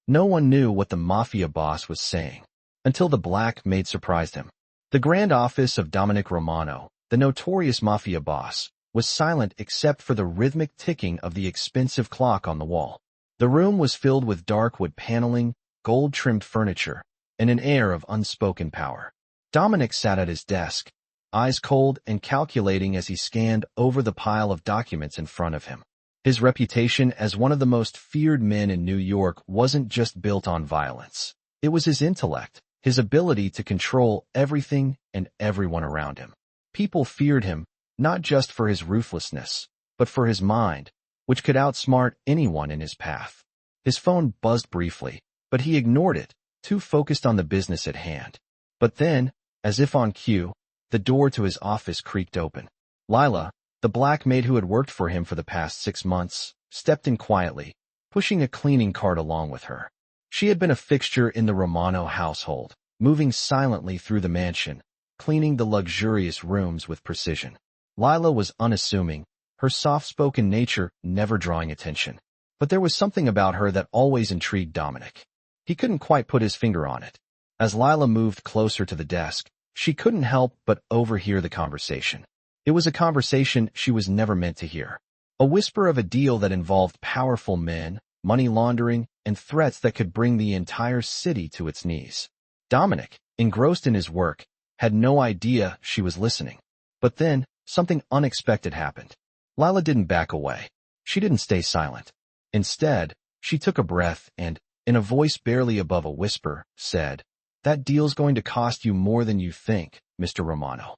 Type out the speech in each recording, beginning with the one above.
No one knew what the Mafia boss was saying, until the black maid surprised him. The grand office of Dominic Romano, the notorious Mafia boss, was silent except for the rhythmic ticking of the expensive clock on the wall. The room was filled with dark wood paneling, gold-trimmed furniture, and an air of unspoken power. Dominic sat at his desk, eyes cold and calculating as he scanned over the pile of documents in front of him. His reputation as one of the most feared men in New York wasn't just built on violence. It was his intellect, his ability to control everything and everyone around him. People feared him, not just for his ruthlessness, but for his mind, which could outsmart anyone in his path. His phone buzzed briefly, but he ignored it, too focused on the business at hand. But then, as if on cue, the door to his office creaked open. Lila, the black maid who had worked for him for the past 6 months, stepped in quietly, pushing a cleaning cart along with her. She had been a fixture in the Romano household, moving silently through the mansion, cleaning the luxurious rooms with precision. Lila was unassuming, her soft-spoken nature never drawing attention. But there was something about her that always intrigued Dominic. He couldn't quite put his finger on it. As Lila moved closer to the desk, she couldn't help but overhear the conversation. It was a conversation she was never meant to hear. A whisper of a deal that involved powerful men, money laundering, and threats that could bring the entire city to its knees. Dominic, engrossed in his work, had no idea she was listening. But then, something unexpected happened. Lila didn't back away. She didn't stay silent. Instead, she took a breath and, in a voice barely above a whisper, said, "That deal's going to cost you more than you think, Mr. Romano."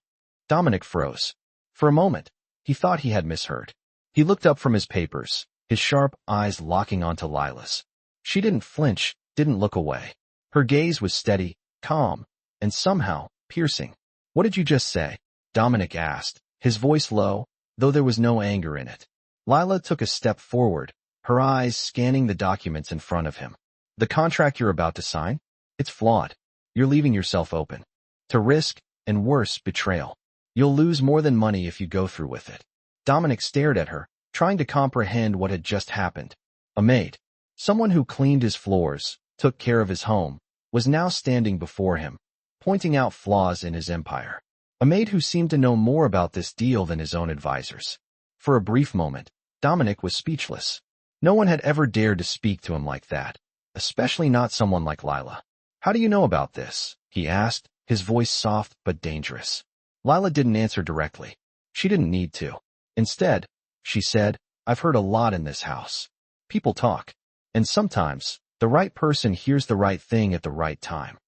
Dominic froze. For a moment, he thought he had misheard. He looked up from his papers, his sharp eyes locking onto Lila's. She didn't flinch, didn't look away. Her gaze was steady, calm, and somehow piercing. "What did you just say?" Dominic asked, his voice low, though there was no anger in it. Lila took a step forward, her eyes scanning the documents in front of him. "The contract you're about to sign? It's flawed. You're leaving yourself open to risk, and worse, betrayal. You'll lose more than money if you go through with it." Dominic stared at her, trying to comprehend what had just happened. A maid, someone who cleaned his floors, took care of his home, was now standing before him, pointing out flaws in his empire. A maid who seemed to know more about this deal than his own advisors. For a brief moment, Dominic was speechless. No one had ever dared to speak to him like that, especially not someone like Lila. "How do you know about this?" he asked, his voice soft but dangerous. Lila didn't answer directly. She didn't need to. Instead, she said, "I've heard a lot in this house. People talk, and sometimes, the right person hears the right thing at the right time."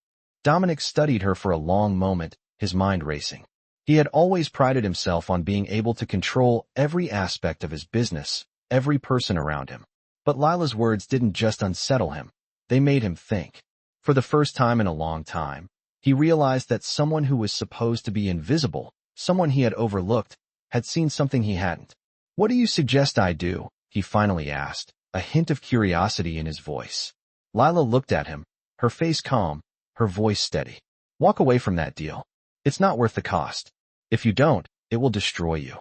Dominic studied her for a long moment, his mind racing. He had always prided himself on being able to control every aspect of his business, every person around him. But Lila's words didn't just unsettle him, they made him think. For the first time in a long time, he realized that someone who was supposed to be invisible, someone he had overlooked, had seen something he hadn't. "What do you suggest I do?" he finally asked, a hint of curiosity in his voice. Lila looked at him, her face calm, her voice steady. "Walk away from that deal. It's not worth the cost. If you don't, it will destroy you."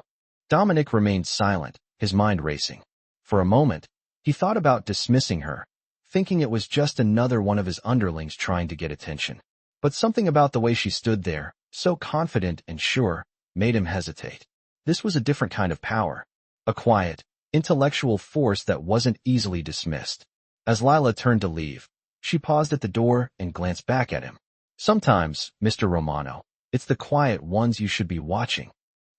Dominic remained silent, his mind racing. For a moment, he thought about dismissing her, thinking it was just another one of his underlings trying to get attention. But something about the way she stood there, so confident and sure, made him hesitate. This was a different kind of power, a quiet, intellectual force that wasn't easily dismissed. As Lila turned to leave, she paused at the door and glanced back at him. "Sometimes, Mr. Romano, it's the quiet ones you should be watching."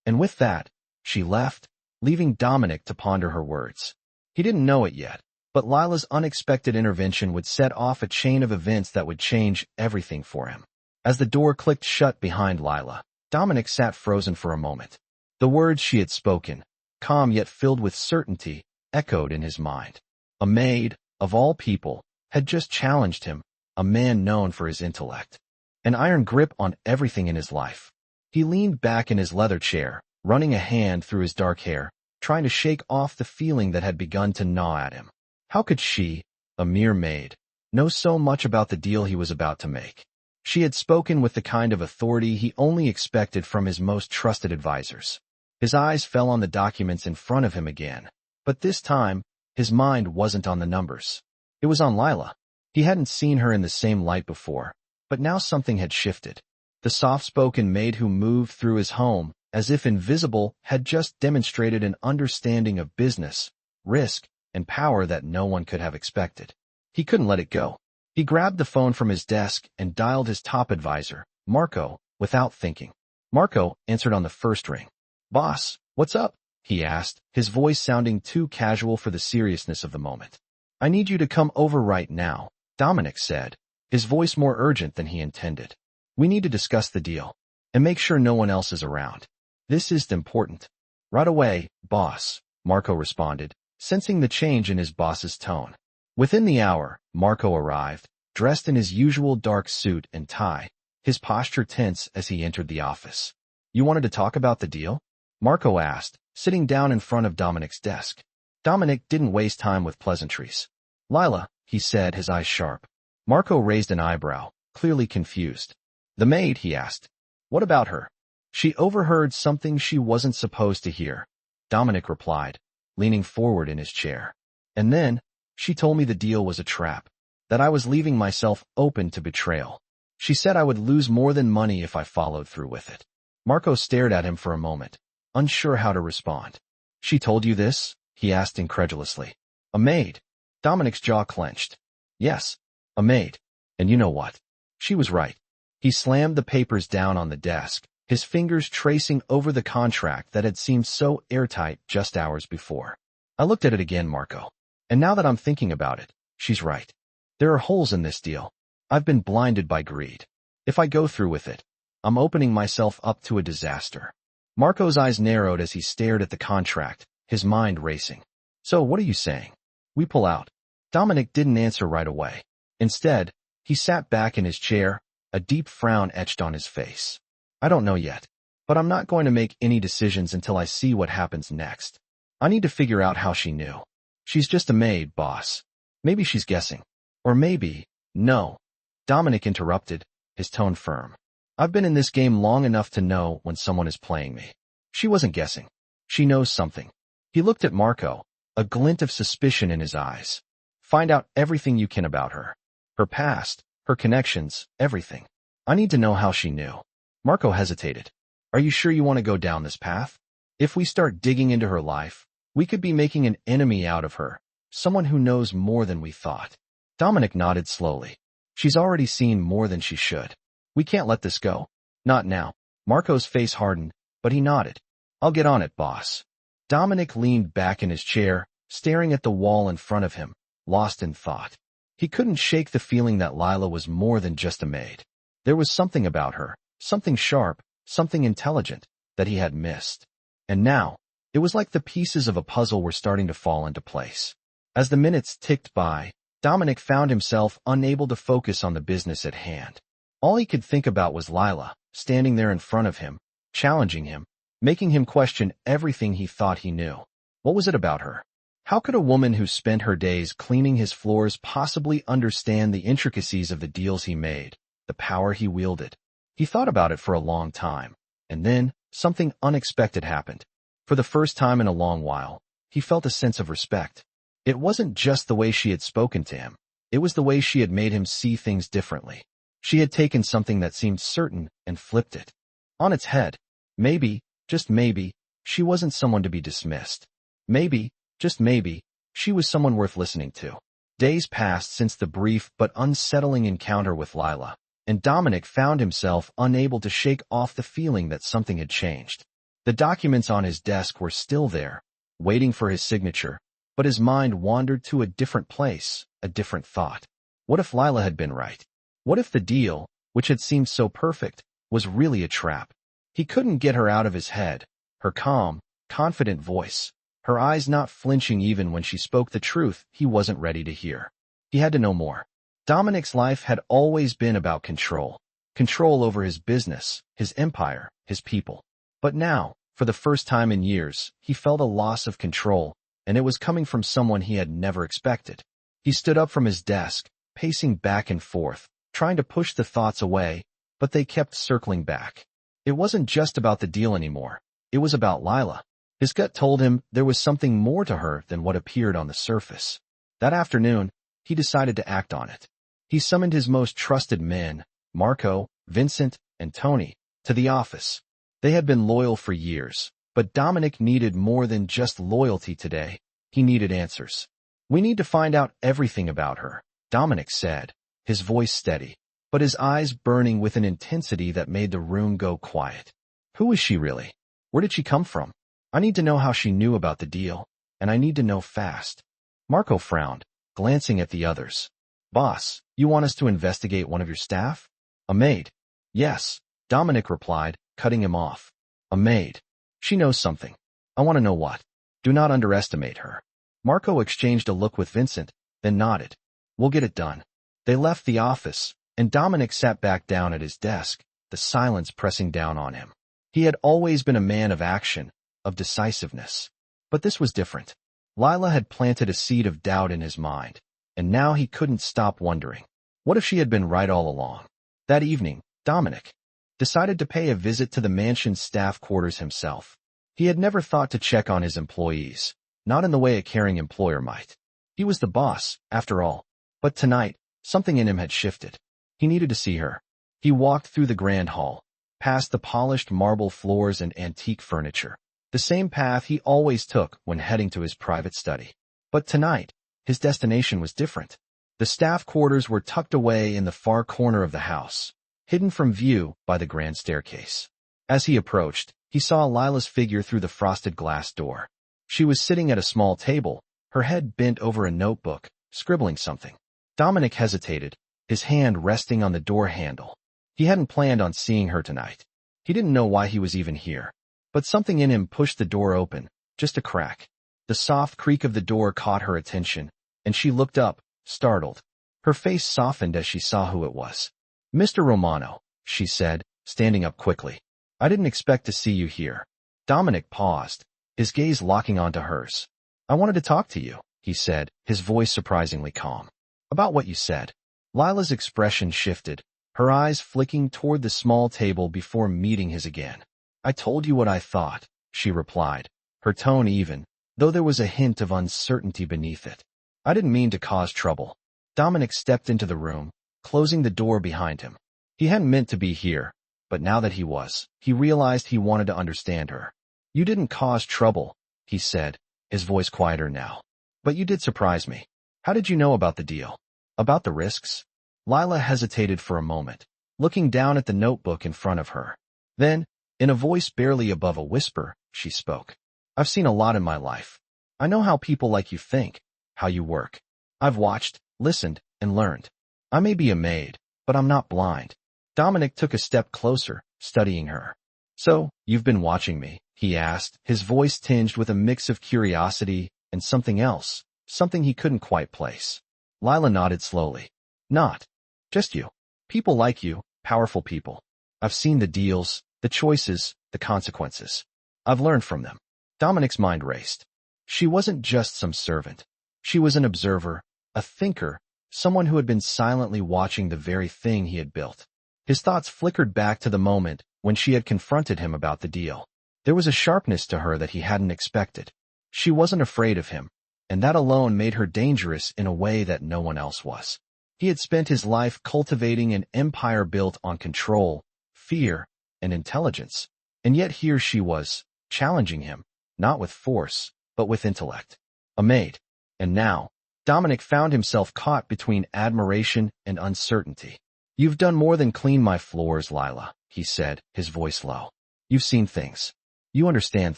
And with that, she left, leaving Dominic to ponder her words. He didn't know it yet, but Lila's unexpected intervention would set off a chain of events that would change everything for him. As the door clicked shut behind Lila, Dominic sat frozen for a moment. The words she had spoken, calm yet filled with certainty, echoed in his mind. A maid, of all people, had just challenged him, a man known for his intellect. An iron grip on everything in his life. He leaned back in his leather chair, running a hand through his dark hair, trying to shake off the feeling that had begun to gnaw at him. How could she, a mere maid, know so much about the deal he was about to make? She had spoken with the kind of authority he only expected from his most trusted advisors. His eyes fell on the documents in front of him again, but this time, his mind wasn't on the numbers. It was on Lila. He hadn't seen her in the same light before, but now something had shifted. The soft-spoken maid who moved through his home, as if invisible, had just demonstrated an understanding of business, risk, and power that no one could have expected. He couldn't let it go. He grabbed the phone from his desk and dialed his top advisor, Marco, without thinking. Marco answered on the first ring. "Boss, what's up?" he asked, his voice sounding too casual for the seriousness of the moment. "I need you to come over right now," Dominic said, his voice more urgent than he intended. "We need to discuss the deal. And make sure no one else is around. This is important." "Right away, boss," Marco responded, sensing the change in his boss's tone. Within the hour, Marco arrived, dressed in his usual dark suit and tie, his posture tense as he entered the office. "You wanted to talk about the deal?" Marco asked, sitting down in front of Dominic's desk. Dominic didn't waste time with pleasantries. "Lila," he said, his eyes sharp. Marco raised an eyebrow, clearly confused. "The maid?" he asked. "What about her?" "She overheard something she wasn't supposed to hear," Dominic replied, leaning forward in his chair. "And then, she told me the deal was a trap, that I was leaving myself open to betrayal. She said I would lose more than money if I followed through with it." Marco stared at him for a moment, unsure how to respond. "She told you this?" he asked incredulously. "A maid?" Dominic's jaw clenched. "Yes, a maid. And you know what? She was right." He slammed the papers down on the desk, his fingers tracing over the contract that had seemed so airtight just hours before. "I looked at it again, Marco. And now that I'm thinking about it, she's right. There are holes in this deal. I've been blinded by greed. If I go through with it, I'm opening myself up to a disaster." Marco's eyes narrowed as he stared at the contract, his mind racing. "So what are you saying? We pull out?" Dominic didn't answer right away. Instead, he sat back in his chair, a deep frown etched on his face. "I don't know yet, but I'm not going to make any decisions until I see what happens next. I need to figure out how she knew. She's just a maid, boss. Maybe she's guessing. Or maybe, no." Dominic interrupted, his tone firm. "I've been in this game long enough to know when someone is playing me. She wasn't guessing. She knows something." He looked at Marco, a glint of suspicion in his eyes. "Find out everything you can about her. Her past, her connections, everything. I need to know how she knew." Marco hesitated. "Are you sure you want to go down this path? If we start digging into her life, we could be making an enemy out of her, someone who knows more than we thought." Dominic nodded slowly. "She's already seen more than she should. We can't let this go. Not now." Marco's face hardened, but he nodded. "I'll get on it, boss." Dominic leaned back in his chair, staring at the wall in front of him, lost in thought. He couldn't shake the feeling that Lila was more than just a maid. There was something about her, something sharp, something intelligent, that he had missed. And now, it was like the pieces of a puzzle were starting to fall into place. As the minutes ticked by, Dominic found himself unable to focus on the business at hand. All he could think about was Lila, standing there in front of him, challenging him, making him question everything he thought he knew. What was it about her? How could a woman who spent her days cleaning his floors possibly understand the intricacies of the deals he made, the power he wielded? He thought about it for a long time, and then something unexpected happened. For the first time in a long while, he felt a sense of respect. It wasn't just the way she had spoken to him. It was the way she had made him see things differently. She had taken something that seemed certain and flipped it on its head. Maybe, just maybe, she wasn't someone to be dismissed. Maybe, just maybe, she was someone worth listening to. Days passed since the brief but unsettling encounter with Lila, and Dominic found himself unable to shake off the feeling that something had changed. The documents on his desk were still there, waiting for his signature, but his mind wandered to a different place, a different thought. What if Lila had been right? What if the deal, which had seemed so perfect, was really a trap? He couldn't get her out of his head, her calm, confident voice, her eyes not flinching even when she spoke the truth he wasn't ready to hear. He had to know more. Dominic's life had always been about control. Control over his business, his empire, his people. But now, for the first time in years, he felt a loss of control, and it was coming from someone he had never expected. He stood up from his desk, pacing back and forth, trying to push the thoughts away, but they kept circling back. It wasn't just about the deal anymore. It was about Lila. His gut told him there was something more to her than what appeared on the surface. That afternoon, he decided to act on it. He summoned his most trusted men, Marco, Vincent, and Tony, to the office. They had been loyal for years, but Dominic needed more than just loyalty today. He needed answers. "We need to find out everything about her," Dominic said, his voice steady, but his eyes burning with an intensity that made the room go quiet. "Who is she really? Where did she come from? I need to know how she knew about the deal, and I need to know fast." Marco frowned, glancing at the others. "Boss, you want us to investigate one of your staff? A maid?" "Yes," Dominic replied, cutting him off. "A maid. She knows something. I want to know what. Do not underestimate her." Marco exchanged a look with Vincent, then nodded. "We'll get it done." They left the office, and Dominic sat back down at his desk, the silence pressing down on him. He had always been a man of action, of decisiveness. But this was different. Lila had planted a seed of doubt in his mind, and now he couldn't stop wondering. What if she had been right all along? That evening, Dominic decided to pay a visit to the mansion's staff quarters himself. He had never thought to check on his employees, not in the way a caring employer might. He was the boss, after all. But tonight, something in him had shifted. He needed to see her. He walked through the grand hall, past the polished marble floors and antique furniture, the same path he always took when heading to his private study. But tonight, his destination was different. The staff quarters were tucked away in the far corner of the house, hidden from view by the grand staircase. As he approached, he saw Lila's figure through the frosted glass door. She was sitting at a small table, her head bent over a notebook, scribbling something. Dominic hesitated, his hand resting on the door handle. He hadn't planned on seeing her tonight. He didn't know why he was even here. But something in him pushed the door open, just a crack. The soft creak of the door caught her attention, and she looked up, startled. Her face softened as she saw who it was. "Mr. Romano," she said, standing up quickly. "I didn't expect to see you here." Dominic paused, his gaze locking onto hers. "I wanted to talk to you," he said, his voice surprisingly calm. "About what you said." Lila's expression shifted, her eyes flicking toward the small table before meeting his again. "I told you what I thought," she replied, her tone even, though there was a hint of uncertainty beneath it. "I didn't mean to cause trouble." Dominic stepped into the room, closing the door behind him. He hadn't meant to be here, but now that he was, he realized he wanted to understand her. "You didn't cause trouble," he said, his voice quieter now. "But you did surprise me. How did you know about the deal? About the risks?" Lila hesitated for a moment, looking down at the notebook in front of her. Then, in a voice barely above a whisper, she spoke. "I've seen a lot in my life. I know how people like you think, how you work. I've watched, listened, and learned. I may be a maid, but I'm not blind." Dominic took a step closer, studying her. "So, you've been watching me?" he asked, his voice tinged with a mix of curiosity and something else, something he couldn't quite place. Lila nodded slowly. "Not just you. People like you, powerful people. I've seen the deals, the choices, the consequences. I've learned from them." Dominic's mind raced. She wasn't just some servant. She was an observer, a thinker, someone who had been silently watching the very thing he had built. His thoughts flickered back to the moment when she had confronted him about the deal. There was a sharpness to her that he hadn't expected. She wasn't afraid of him, and that alone made her dangerous in a way that no one else was. He had spent his life cultivating an empire built on control, fear, and intelligence, and yet here she was, challenging him, not with force, but with intellect. A maid. And now, Dominic found himself caught between admiration and uncertainty. "You've done more than clean my floors, Lila," he said, his voice low. "You've seen things. You understand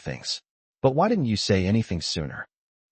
things. But why didn't you say anything sooner?"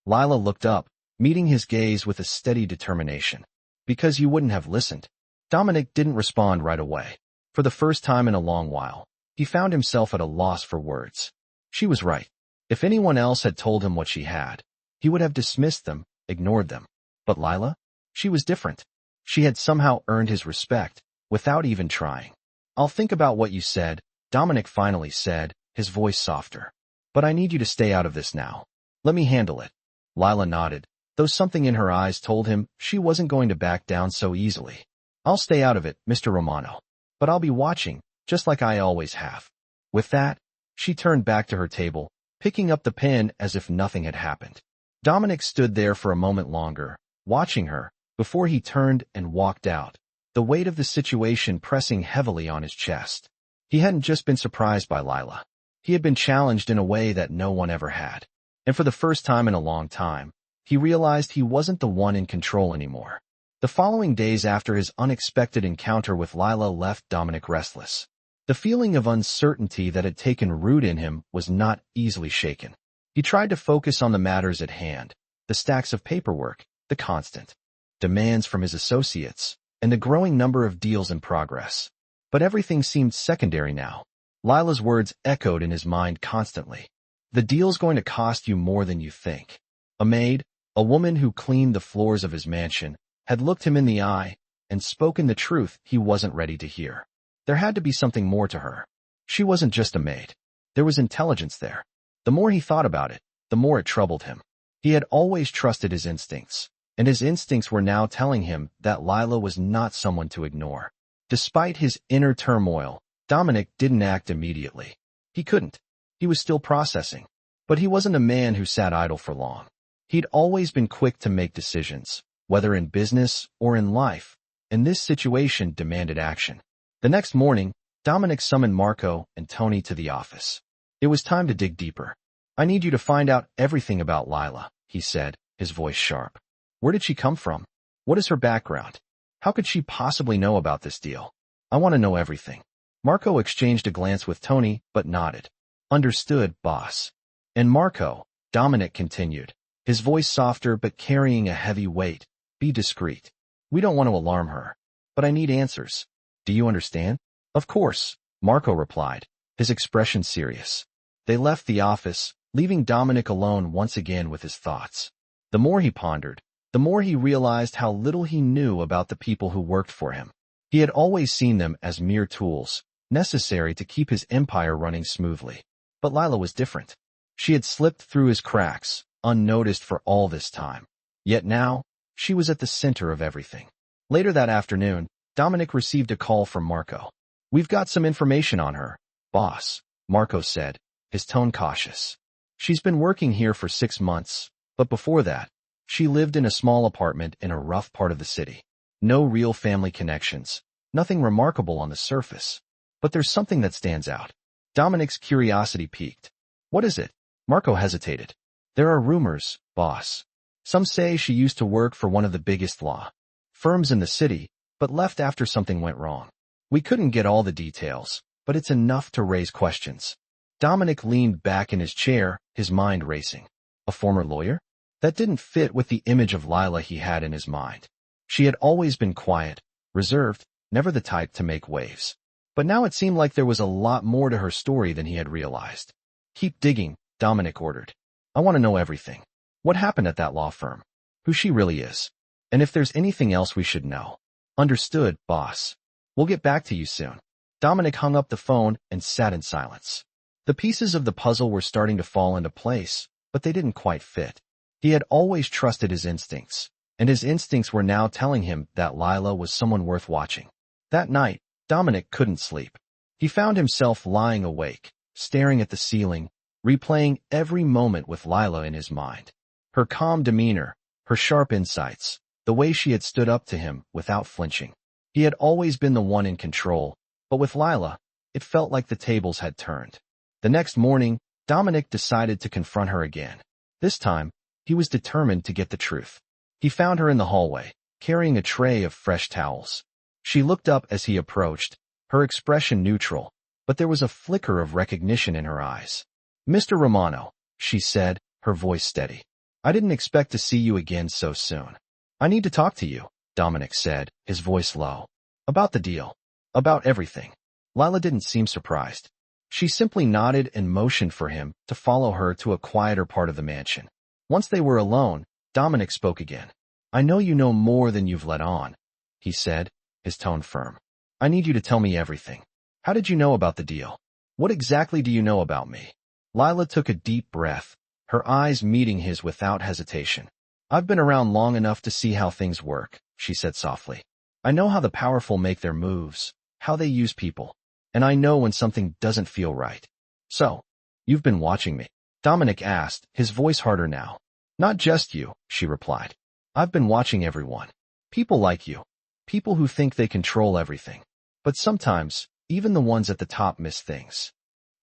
Lila looked up, meeting his gaze with a steady determination. "Because you wouldn't have listened." Dominic didn't respond right away. For the first time in a long while, he found himself at a loss for words. She was right. If anyone else had told him what she had, he would have dismissed them, ignored them. But Lila? She was different. She had somehow earned his respect, without even trying. "I'll think about what you said," Dominic finally said, his voice softer. "But I need you to stay out of this now. Let me handle it." Lila nodded, though something in her eyes told him she wasn't going to back down so easily. "I'll stay out of it, Mr. Romano. But I'll be watching, just like I always have." With that, she turned back to her table, picking up the pen as if nothing had happened. Dominic stood there for a moment longer, watching her, before he turned and walked out, the weight of the situation pressing heavily on his chest. He hadn't just been surprised by Lila. He had been challenged in a way that no one ever had. And for the first time in a long time, he realized he wasn't the one in control anymore. The following days after his unexpected encounter with Lila left Dominic restless. The feeling of uncertainty that had taken root in him was not easily shaken. He tried to focus on the matters at hand, the stacks of paperwork, the constant demands from his associates, and the growing number of deals in progress. But everything seemed secondary now. Lila's words echoed in his mind constantly. The deal's going to cost you more than you think. A maid, a woman who cleaned the floors of his mansion, had looked him in the eye and spoken the truth he wasn't ready to hear. There had to be something more to her. She wasn't just a maid. There was intelligence there. The more he thought about it, the more it troubled him. He had always trusted his instincts, and his instincts were now telling him that Lila was not someone to ignore. Despite his inner turmoil, Dominic didn't act immediately. He couldn't. He was still processing. But he wasn't a man who sat idle for long. He'd always been quick to make decisions, whether in business or in life, and this situation demanded action. The next morning, Dominic summoned Marco and Tony to the office. It was time to dig deeper. I need you to find out everything about Lila, he said, his voice sharp. Where did she come from? What is her background? How could she possibly know about this deal? I want to know everything. Marco exchanged a glance with Tony, but nodded. Understood, boss. And Marco, Dominic continued, his voice softer but carrying a heavy weight. Be discreet. We don't want to alarm her. But I need answers. Do you understand? Of course, Marco replied, his expression serious. They left the office, leaving Dominic alone once again with his thoughts. The more he pondered, the more he realized how little he knew about the people who worked for him. He had always seen them as mere tools, necessary to keep his empire running smoothly. But Lila was different. She had slipped through his cracks, unnoticed for all this time. Yet now, she was at the center of everything. Later that afternoon, Dominic received a call from Marco. We've got some information on her, boss, Marco said, his tone cautious. She's been working here for 6 months, but before that, she lived in a small apartment in a rough part of the city. No real family connections, nothing remarkable on the surface. But there's something that stands out. Dominic's curiosity piqued. What is it? Marco hesitated. There are rumors, boss. Some say she used to work for one of the biggest law firms in the city, but left after something went wrong. We couldn't get all the details, but it's enough to raise questions. Dominic leaned back in his chair, his mind racing. A former lawyer? That didn't fit with the image of Lila he had in his mind. She had always been quiet, reserved, never the type to make waves. But now it seemed like there was a lot more to her story than he had realized. Keep digging, Dominic ordered. I want to know everything. What happened at that law firm? Who she really is. And if there's anything else we should know. Understood, boss. We'll get back to you soon. Dominic hung up the phone and sat in silence. The pieces of the puzzle were starting to fall into place, but they didn't quite fit. He had always trusted his instincts, and his instincts were now telling him that Lila was someone worth watching. That night, Dominic couldn't sleep. He found himself lying awake, staring at the ceiling, replaying every moment with Lila in his mind. Her calm demeanor, her sharp insights, the way she had stood up to him without flinching. He had always been the one in control, but with Lila, it felt like the tables had turned. The next morning, Dominic decided to confront her again. This time, he was determined to get the truth. He found her in the hallway, carrying a tray of fresh towels. She looked up as he approached, her expression neutral, but there was a flicker of recognition in her eyes. Mr. Romano, she said, her voice steady. I didn't expect to see you again so soon. I need to talk to you, Dominic said, his voice low. About the deal. About everything. Lila didn't seem surprised. She simply nodded and motioned for him to follow her to a quieter part of the mansion. Once they were alone, Dominic spoke again. I know you know more than you've let on, he said, his tone firm. I need you to tell me everything. How did you know about the deal? What exactly do you know about me? Lila took a deep breath, her eyes meeting his without hesitation. I've been around long enough to see how things work, she said softly. I know how the powerful make their moves, how they use people, and I know when something doesn't feel right. So, you've been watching me? Dominic asked, his voice harder now. Not just you, she replied. I've been watching everyone. People like you. People who think they control everything. But sometimes, even the ones at the top miss things.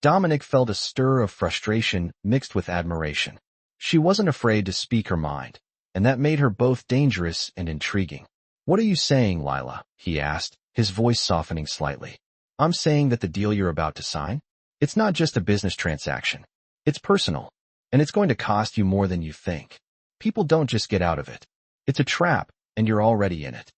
Dominic felt a stir of frustration mixed with admiration. She wasn't afraid to speak her mind, and that made her both dangerous and intriguing. "What are you saying, Lila?" he asked, his voice softening slightly. "I'm saying that the deal you're about to sign? It's not just a business transaction. It's personal, and it's going to cost you more than you think. People don't just get out of it. It's a trap, and you're already in it."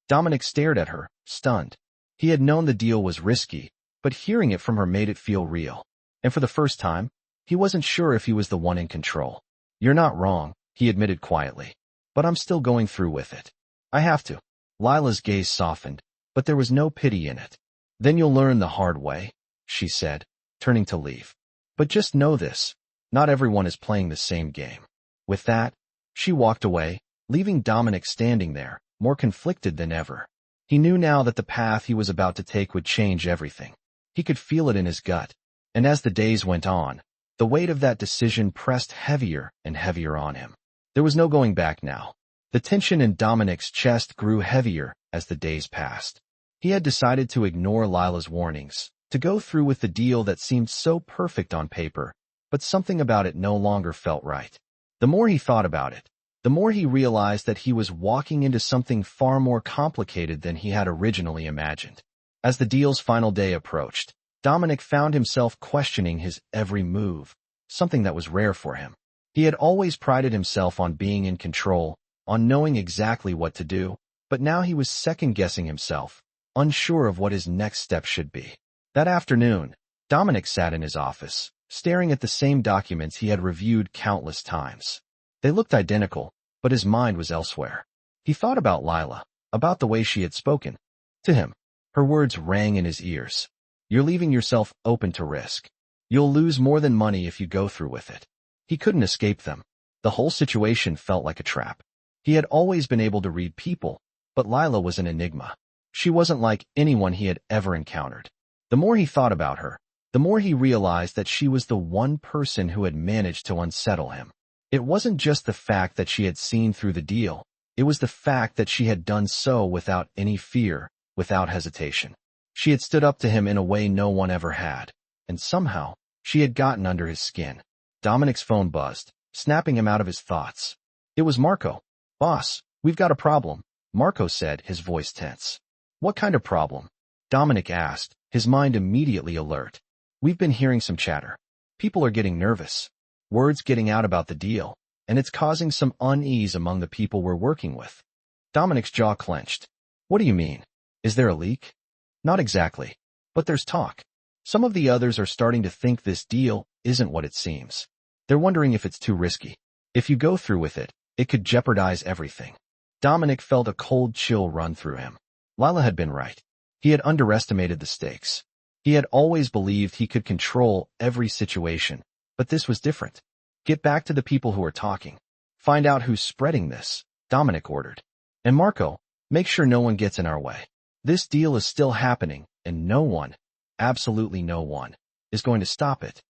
Dominic stared at her, stunned. He had known the deal was risky, but hearing it from her made it feel real. And for the first time, he wasn't sure if he was the one in control. "You're not wrong," he admitted quietly. "But I'm still going through with it. I have to." Lila's gaze softened, but there was no pity in it. "Then you'll learn the hard way," she said, turning to leave. "But just know this, not everyone is playing the same game." With that, she walked away, leaving Dominic standing there, more conflicted than ever. He knew now that the path he was about to take would change everything. He could feel it in his gut, and as the days went on, the weight of that decision pressed heavier and heavier on him. There was no going back now. The tension in Dominic's chest grew heavier as the days passed. He had decided to ignore Lila's warnings, to go through with the deal that seemed so perfect on paper, but something about it no longer felt right. The more he thought about it, the more he realized that he was walking into something far more complicated than he had originally imagined. As the deal's final day approached, Dominic found himself questioning his every move, something that was rare for him. He had always prided himself on being in control, on knowing exactly what to do, but now he was second-guessing himself, unsure of what his next step should be. That afternoon, Dominic sat in his office, staring at the same documents he had reviewed countless times. They looked identical, but his mind was elsewhere. He thought about Lila, about the way she had spoken to him. Her words rang in his ears. "You're leaving yourself open to risk. You'll lose more than money if you go through with it." He couldn't escape them. The whole situation felt like a trap. He had always been able to read people, but Lila was an enigma. She wasn't like anyone he had ever encountered. The more he thought about her, the more he realized that she was the one person who had managed to unsettle him. It wasn't just the fact that she had seen through the deal. It was the fact that she had done so without any fear, without hesitation. She had stood up to him in a way no one ever had, and somehow, she had gotten under his skin. Dominic's phone buzzed, snapping him out of his thoughts. It was Marco. "Boss, we've got a problem," Marco said, his voice tense. "What kind of problem?" Dominic asked, his mind immediately alert. "We've been hearing some chatter. People are getting nervous. Word's getting out about the deal, and it's causing some unease among the people we're working with." Dominic's jaw clenched. "What do you mean? Is there a leak?" "Not exactly, but there's talk. Some of the others are starting to think this deal isn't what it seems. They're wondering if it's too risky. If you go through with it, it could jeopardize everything." Dominic felt a cold chill run through him. Lila had been right. He had underestimated the stakes. He had always believed he could control every situation, but this was different. "Get back to the people who are talking. Find out who's spreading this," Dominic ordered. "And Marco, make sure no one gets in our way. This deal is still happening, and no one, absolutely no one, is going to stop it."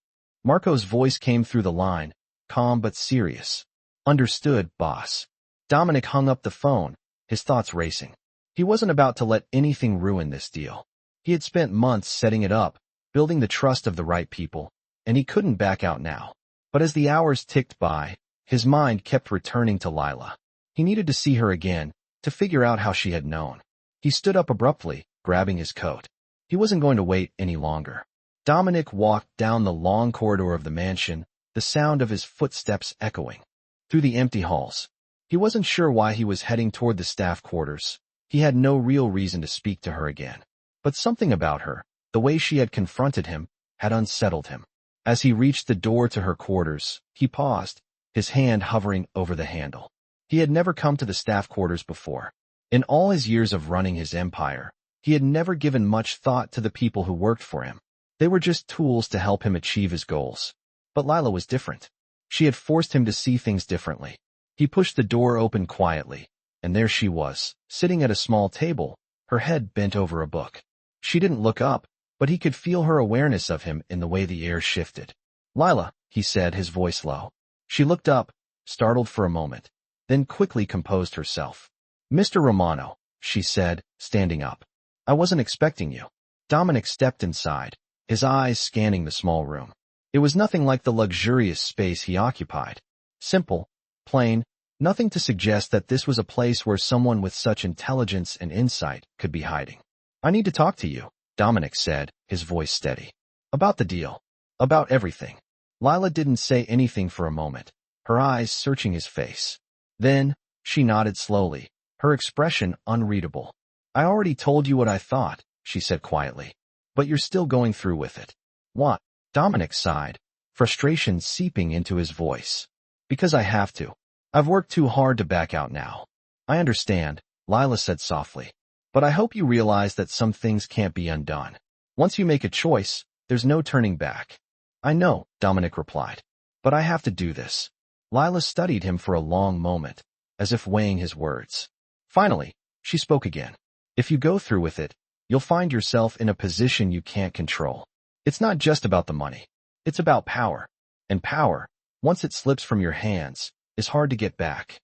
Marco's voice came through the line, calm but serious. "Understood, boss." Dominic hung up the phone, his thoughts racing. He wasn't about to let anything ruin this deal. He had spent months setting it up, building the trust of the right people, and he couldn't back out now. But as the hours ticked by, his mind kept returning to Lila. He needed to see her again, to figure out how she had known. He stood up abruptly, grabbing his coat. He wasn't going to wait any longer. Dominic walked down the long corridor of the mansion, the sound of his footsteps echoing through the empty halls. He wasn't sure why he was heading toward the staff quarters. He had no real reason to speak to her again. But something about her, the way she had confronted him, had unsettled him. As he reached the door to her quarters, he paused, his hand hovering over the handle. He had never come to the staff quarters before. In all his years of running his empire, he had never given much thought to the people who worked for him. They were just tools to help him achieve his goals. But Lila was different. She had forced him to see things differently. He pushed the door open quietly, and there she was, sitting at a small table, her head bent over a book. She didn't look up, but he could feel her awareness of him in the way the air shifted. "Lila," he said, his voice low. She looked up, startled for a moment, then quickly composed herself. Mr. Romano, she said, standing up. I wasn't expecting you. Dominic stepped inside, his eyes scanning the small room. It was nothing like the luxurious space he occupied. Simple, plain, nothing to suggest that this was a place where someone with such intelligence and insight could be hiding. I need to talk to you, Dominic said, his voice steady. About the deal. About everything. Lila didn't say anything for a moment, her eyes searching his face. Then, she nodded slowly, her expression unreadable. I already told you what I thought, she said quietly. But you're still going through with it. What? Dominic sighed, frustration seeping into his voice. Because I have to. I've worked too hard to back out now. I understand, Lila said softly. But I hope you realize that some things can't be undone. Once you make a choice, there's no turning back. I know, Dominic replied. But I have to do this. Lila studied him for a long moment, as if weighing his words. Finally, she spoke again. If you go through with it, you'll find yourself in a position you can't control. It's not just about the money. It's about power. And power, once it slips from your hands, is hard to get back.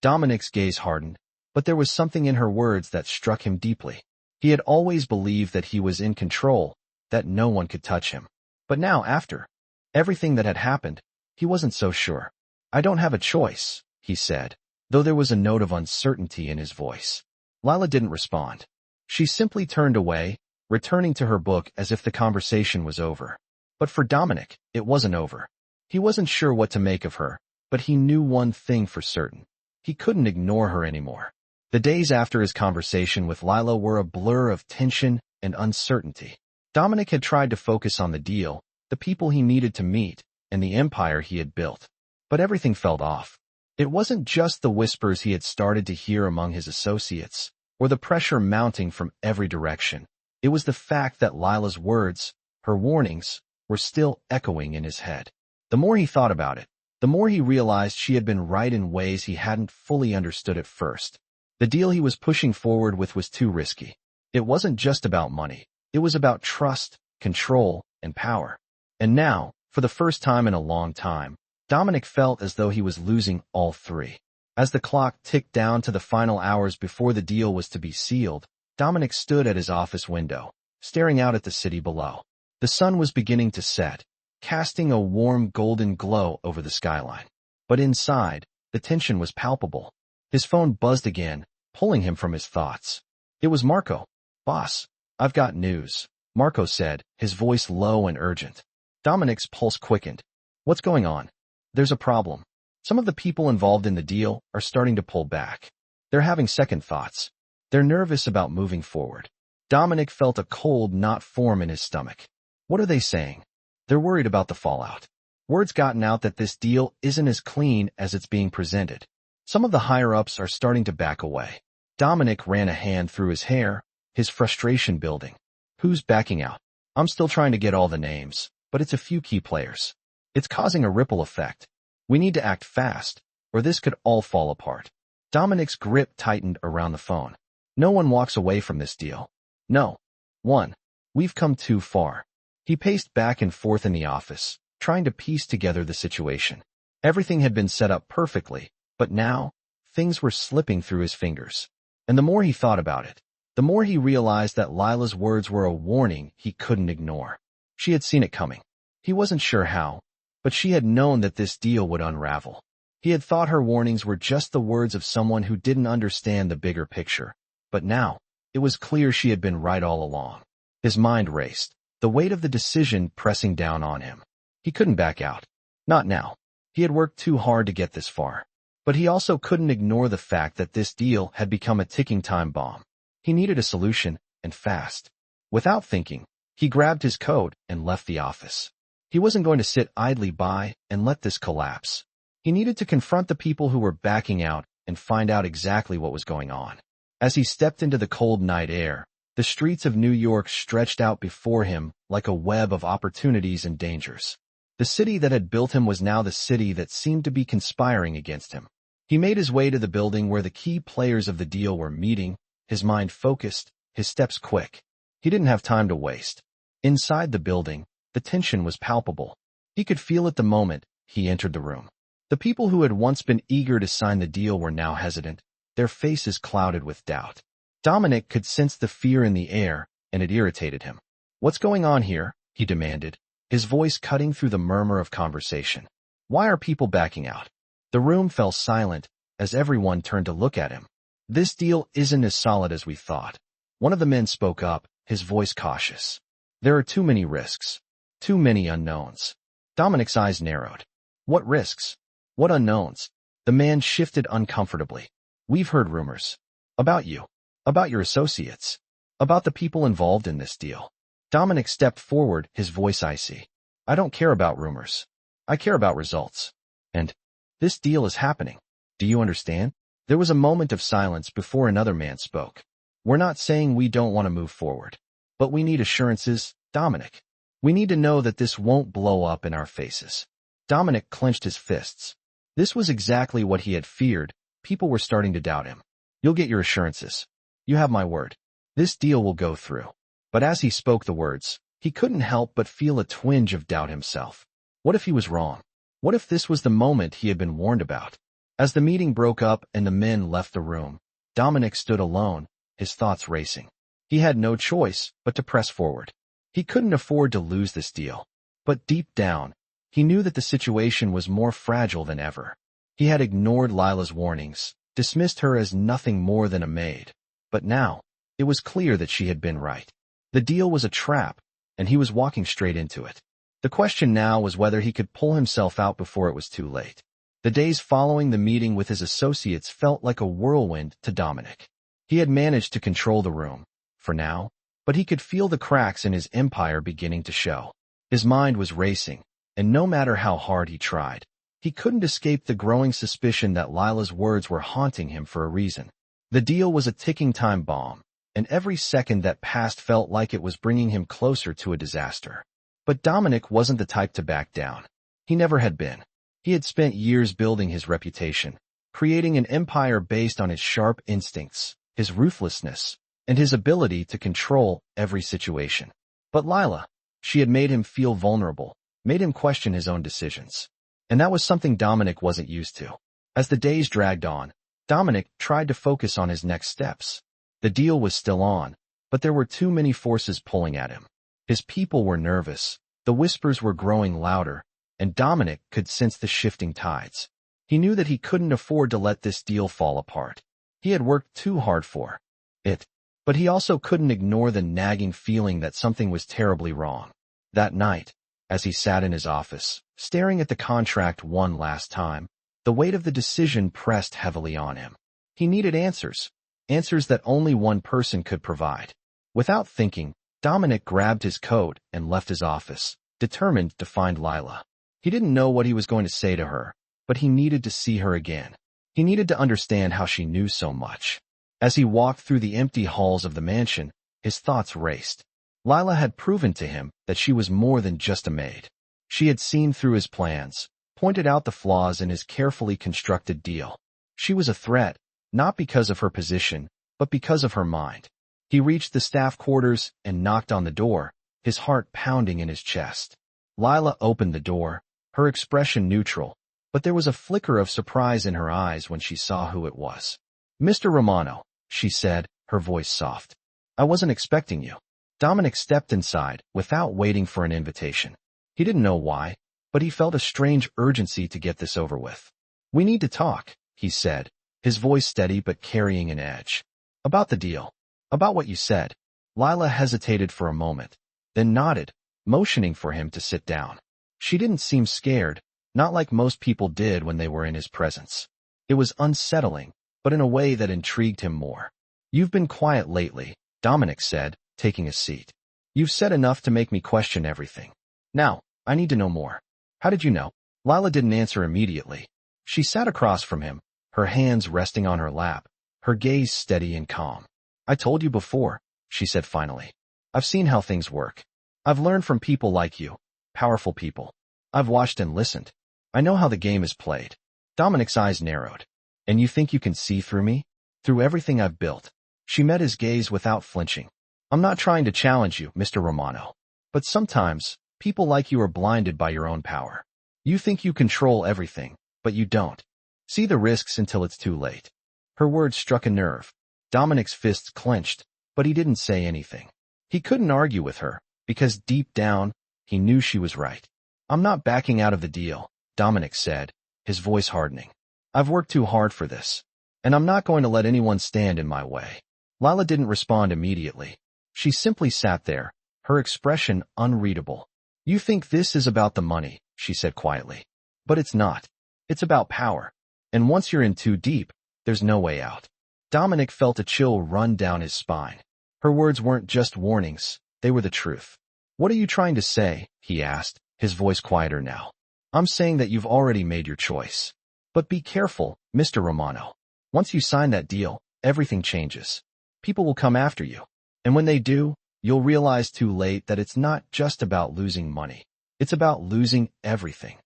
Dominic's gaze hardened, but there was something in her words that struck him deeply. He had always believed that he was in control, that no one could touch him. But now, after everything that had happened, he wasn't so sure. I don't have a choice, he said, though there was a note of uncertainty in his voice. Lila didn't respond. She simply turned away, returning to her book as if the conversation was over. But for Dominic, it wasn't over. He wasn't sure what to make of her, but he knew one thing for certain. He couldn't ignore her anymore. The days after his conversation with Lila were a blur of tension and uncertainty. Dominic had tried to focus on the deal, the people he needed to meet, and the empire he had built. But everything felt off. It wasn't just the whispers he had started to hear among his associates, or the pressure mounting from every direction. It was the fact that Lila's words, her warnings, were still echoing in his head. The more he thought about it, the more he realized she had been right in ways he hadn't fully understood at first. The deal he was pushing forward with was too risky. It wasn't just about money. It was about trust, control, and power. And now, for the first time in a long time, Dominic felt as though he was losing all three. As the clock ticked down to the final hours before the deal was to be sealed, Dominic stood at his office window, staring out at the city below. The sun was beginning to set, casting a warm golden glow over the skyline. But inside, the tension was palpable. His phone buzzed again, pulling him from his thoughts. It was Marco. Boss, I've got news, Marco said, his voice low and urgent. Dominic's pulse quickened. What's going on? There's a problem. Some of the people involved in the deal are starting to pull back. They're having second thoughts. They're nervous about moving forward. Dominic felt a cold knot form in his stomach. What are they saying? They're worried about the fallout. Word's gotten out that this deal isn't as clean as it's being presented. Some of the higher-ups are starting to back away. Dominic ran a hand through his hair, his frustration building. Who's backing out? I'm still trying to get all the names, but it's a few key players. It's causing a ripple effect. We need to act fast, or this could all fall apart. Dominic's grip tightened around the phone. No one walks away from this deal. No. One. We've come too far. He paced back and forth in the office, trying to piece together the situation. Everything had been set up perfectly, but now, things were slipping through his fingers. And the more he thought about it, the more he realized that Lila's words were a warning he couldn't ignore. She had seen it coming. He wasn't sure how, but she had known that this deal would unravel. He had thought her warnings were just the words of someone who didn't understand the bigger picture. But now, it was clear she had been right all along. His mind raced, the weight of the decision pressing down on him. He couldn't back out. Not now. He had worked too hard to get this far. But he also couldn't ignore the fact that this deal had become a ticking time bomb. He needed a solution, and fast. Without thinking, he grabbed his coat and left the office. He wasn't going to sit idly by and let this collapse. He needed to confront the people who were backing out and find out exactly what was going on. As he stepped into the cold night air, the streets of New York stretched out before him like a web of opportunities and dangers. The city that had built him was now the city that seemed to be conspiring against him. He made his way to the building where the key players of the deal were meeting, his mind focused, his steps quick. He didn't have time to waste. Inside the building, the tension was palpable. He could feel it the moment he entered the room. The people who had once been eager to sign the deal were now hesitant, their faces clouded with doubt. Dominic could sense the fear in the air, and it irritated him. "What's going on here?" he demanded, his voice cutting through the murmur of conversation. "Why are people backing out?" The room fell silent as everyone turned to look at him. "This deal isn't as solid as we thought." One of the men spoke up, his voice cautious. "There are too many risks. Too many unknowns." Dominic's eyes narrowed. "What risks? What unknowns?" The man shifted uncomfortably. "We've heard rumors. About you. About your associates. About the people involved in this deal." Dominic stepped forward, his voice icy. "I don't care about rumors. I care about results. And this deal is happening. Do you understand?" There was a moment of silence before another man spoke. "We're not saying we don't want to move forward. But we need assurances, Dominic. We need to know that this won't blow up in our faces." Dominic clenched his fists. This was exactly what he had feared. People were starting to doubt him. "You'll get your assurances. You have my word. This deal will go through." But as he spoke the words, he couldn't help but feel a twinge of doubt himself. What if he was wrong? What if this was the moment he had been warned about? As the meeting broke up and the men left the room, Dominic stood alone, his thoughts racing. He had no choice but to press forward. He couldn't afford to lose this deal. But deep down, he knew that the situation was more fragile than ever. He had ignored Lila's warnings, dismissed her as nothing more than a maid. But now, it was clear that she had been right. The deal was a trap, and he was walking straight into it. The question now was whether he could pull himself out before it was too late. The days following the meeting with his associates felt like a whirlwind to Dominic. He had managed to control the room, for now, but he could feel the cracks in his empire beginning to show. His mind was racing, and no matter how hard he tried, he couldn't escape the growing suspicion that Lila's words were haunting him for a reason. The deal was a ticking time bomb, and every second that passed felt like it was bringing him closer to a disaster. But Dominic wasn't the type to back down. He never had been. He had spent years building his reputation, creating an empire based on his sharp instincts, his ruthlessness, and his ability to control every situation. But Lila, she had made him feel vulnerable, made him question his own decisions. And that was something Dominic wasn't used to. As the days dragged on, Dominic tried to focus on his next steps. The deal was still on, but there were too many forces pulling at him. His people were nervous, the whispers were growing louder, and Dominic could sense the shifting tides. He knew that he couldn't afford to let this deal fall apart. He had worked too hard for it, but he also couldn't ignore the nagging feeling that something was terribly wrong. That night, as he sat in his office, staring at the contract one last time, the weight of the decision pressed heavily on him. He needed answers, answers that only one person could provide. Without thinking, Dominic grabbed his coat and left his office, determined to find Lila. He didn't know what he was going to say to her, but he needed to see her again. He needed to understand how she knew so much. As he walked through the empty halls of the mansion, his thoughts raced. Lila had proven to him that she was more than just a maid. She had seen through his plans, pointed out the flaws in his carefully constructed deal. She was a threat, not because of her position, but because of her mind. He reached the staff quarters and knocked on the door, his heart pounding in his chest. Lila opened the door, her expression neutral, but there was a flicker of surprise in her eyes when she saw who it was. "Mr. Romano," she said, her voice soft. "I wasn't expecting you." Dominic stepped inside, without waiting for an invitation. He didn't know why, but he felt a strange urgency to get this over with. "We need to talk," he said, his voice steady but carrying an edge. "About the deal. About what you said." Lila hesitated for a moment, then nodded, motioning for him to sit down. She didn't seem scared, not like most people did when they were in his presence. It was unsettling, but in a way that intrigued him more. "You've been quiet lately," Dominic said, taking a seat. "You've said enough to make me question everything. Now, I need to know more. How did you know?" Lila didn't answer immediately. She sat across from him, her hands resting on her lap, her gaze steady and calm. "I told you before," she said finally. "I've seen how things work. I've learned from people like you, powerful people. I've watched and listened. I know how the game is played." Dominic's eyes narrowed. "And you think you can see through me? Through everything I've built?" She met his gaze without flinching. "I'm not trying to challenge you, Mr. Romano. But sometimes, people like you are blinded by your own power. You think you control everything, but you don't. See the risks until it's too late. Her words struck a nerve. Dominic's fists clenched, but he didn't say anything. He couldn't argue with her, because deep down, he knew she was right. "I'm not backing out of the deal," Dominic said, his voice hardening. "I've worked too hard for this, and I'm not going to let anyone stand in my way." Lila didn't respond immediately. She simply sat there, her expression unreadable. "You think this is about the money," she said quietly. "But it's not. It's about power. And once you're in too deep, there's no way out." Dominic felt a chill run down his spine. Her words weren't just warnings, they were the truth. "What are you trying to say?" he asked, his voice quieter now. "I'm saying that you've already made your choice. But be careful, Mr. Romano. Once you sign that deal, everything changes. People will come after you. And when they do, you'll realize too late that it's not just about losing money. It's about losing everything."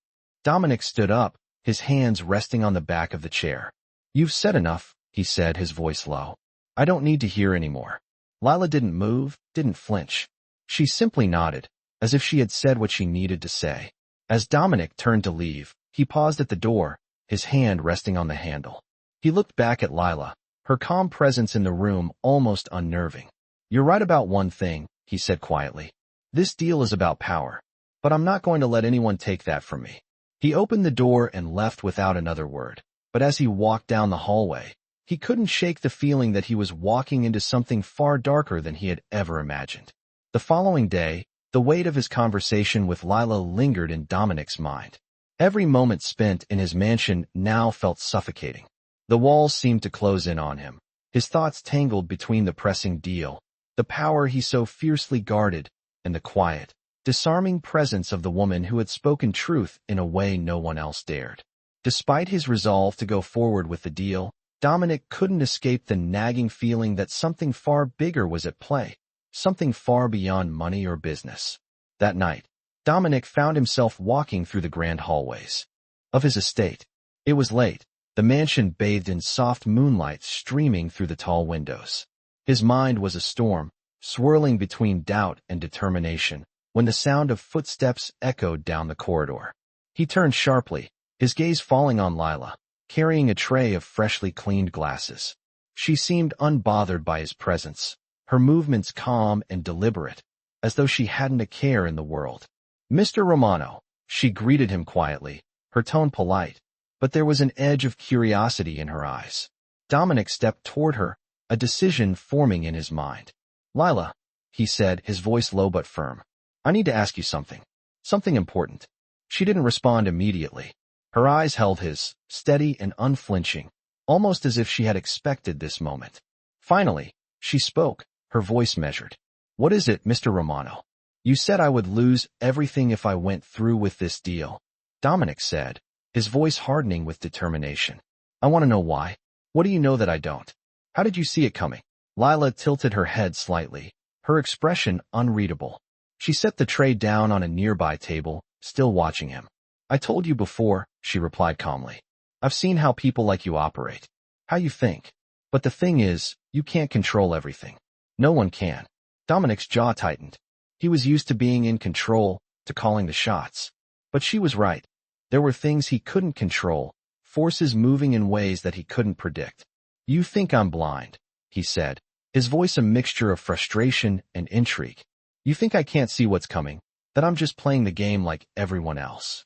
Dominic stood up, his hands resting on the back of the chair. "You've said enough," he said, his voice low. "I don't need to hear anymore." Lila didn't move, didn't flinch. She simply nodded, as if she had said what she needed to say. As Dominic turned to leave, he paused at the door, his hand resting on the handle. He looked back at Lila, her calm presence in the room almost unnerving. "You're right about one thing," he said quietly. "This deal is about power. But I'm not going to let anyone take that from me." He opened the door and left without another word. But as he walked down the hallway, he couldn't shake the feeling that he was walking into something far darker than he had ever imagined. The following day, the weight of his conversation with Lila lingered in Dominic's mind. Every moment spent in his mansion now felt suffocating. The walls seemed to close in on him. His thoughts tangled between the pressing deal, the power he so fiercely guarded, and the quiet, disarming presence of the woman who had spoken truth in a way no one else dared. Despite his resolve to go forward with the deal, Dominic couldn't escape the nagging feeling that something far bigger was at play, something far beyond money or business. That night, Dominic found himself walking through the grand hallways of his estate. It was late, the mansion bathed in soft moonlight streaming through the tall windows. His mind was a storm, swirling between doubt and determination, when the sound of footsteps echoed down the corridor. He turned sharply, his gaze falling on Lila, carrying a tray of freshly cleaned glasses. She seemed unbothered by his presence, her movements calm and deliberate, as though she hadn't a care in the world. "Mr. Romano," she greeted him quietly, her tone polite, but there was an edge of curiosity in her eyes. Dominic stepped toward her, a decision forming in his mind. "Lila," he said, his voice low but firm. "I need to ask you something. Something important." She didn't respond immediately. Her eyes held his, steady and unflinching, almost as if she had expected this moment. Finally, she spoke, her voice measured. "What is it, Mr. Romano?" "You said I would lose everything if I went through with this deal," Dominic said, his voice hardening with determination. "I want to know why. What do you know that I don't? How did you see it coming?" Lila tilted her head slightly, her expression unreadable. She set the tray down on a nearby table, still watching him. "I told you before," she replied calmly. "I've seen how people like you operate, how you think. But the thing is, you can't control everything. No one can." Dominic's jaw tightened. He was used to being in control, to calling the shots. But she was right. There were things he couldn't control, forces moving in ways that he couldn't predict. "You think I'm blind," he said, his voice a mixture of frustration and intrigue. "You think I can't see what's coming, that I'm just playing the game like everyone else."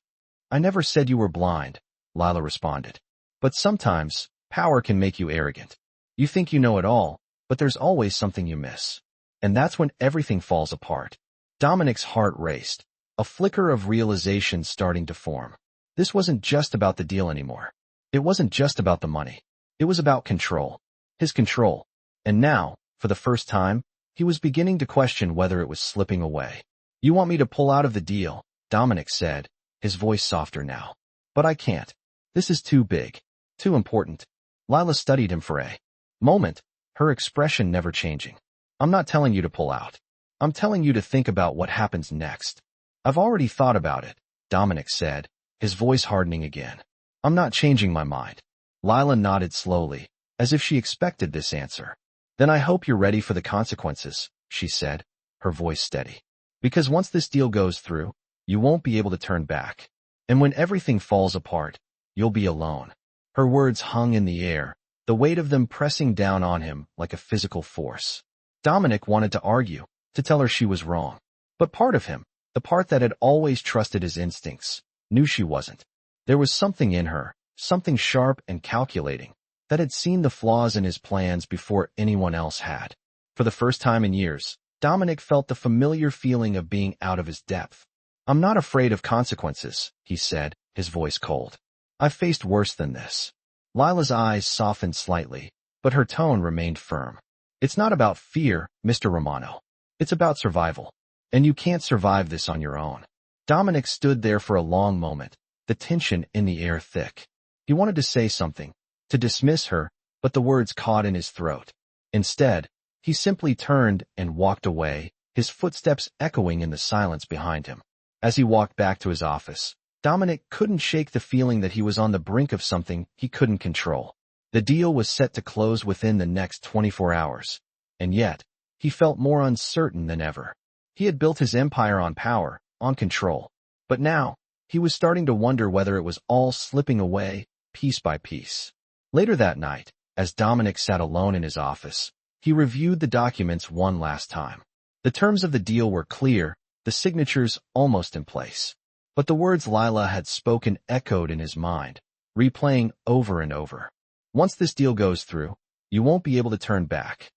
"I never said you were blind," Lila responded. "But sometimes, power can make you arrogant. You think you know it all, but there's always something you miss. And that's when everything falls apart." Dominic's heart raced, a flicker of realization starting to form. This wasn't just about the deal anymore. It wasn't just about the money. It was about control. His control. And now, for the first time, he was beginning to question whether it was slipping away. "You want me to pull out of the deal," Dominic said, his voice softer now. "But I can't. This is too big, too important." Lila studied him for a moment, her expression never changing. "I'm not telling you to pull out. I'm telling you to think about what happens next." "I've already thought about it," Dominic said, his voice hardening again. "I'm not changing my mind." Lila nodded slowly, as if she expected this answer. "Then I hope you're ready for the consequences," she said, her voice steady. "Because once this deal goes through, you won't be able to turn back. And when everything falls apart, you'll be alone." Her words hung in the air, the weight of them pressing down on him like a physical force. Dominic wanted to argue, to tell her she was wrong. But part of him, the part that had always trusted his instincts, knew she wasn't. There was something in her, something sharp and calculating, that had seen the flaws in his plans before anyone else had. For the first time in years, Dominic felt the familiar feeling of being out of his depth. "I'm not afraid of consequences," he said, his voice cold. "I've faced worse than this." Lila's eyes softened slightly, but her tone remained firm. "It's not about fear, Mr. Romano. It's about survival. And you can't survive this on your own." Dominic stood there for a long moment, the tension in the air thick. He wanted to say something, to dismiss her, but the words caught in his throat. Instead, he simply turned and walked away, his footsteps echoing in the silence behind him. As he walked back to his office, Dominic couldn't shake the feeling that he was on the brink of something he couldn't control. The deal was set to close within the next 24 hours, and yet, he felt more uncertain than ever. He had built his empire on power, on control, but now, he was starting to wonder whether it was all slipping away, piece by piece. Later that night, as Dominic sat alone in his office, he reviewed the documents one last time. The terms of the deal were clear, the signatures almost in place. But the words Lila had spoken echoed in his mind, replaying over and over. "Once this deal goes through, you won't be able to turn back."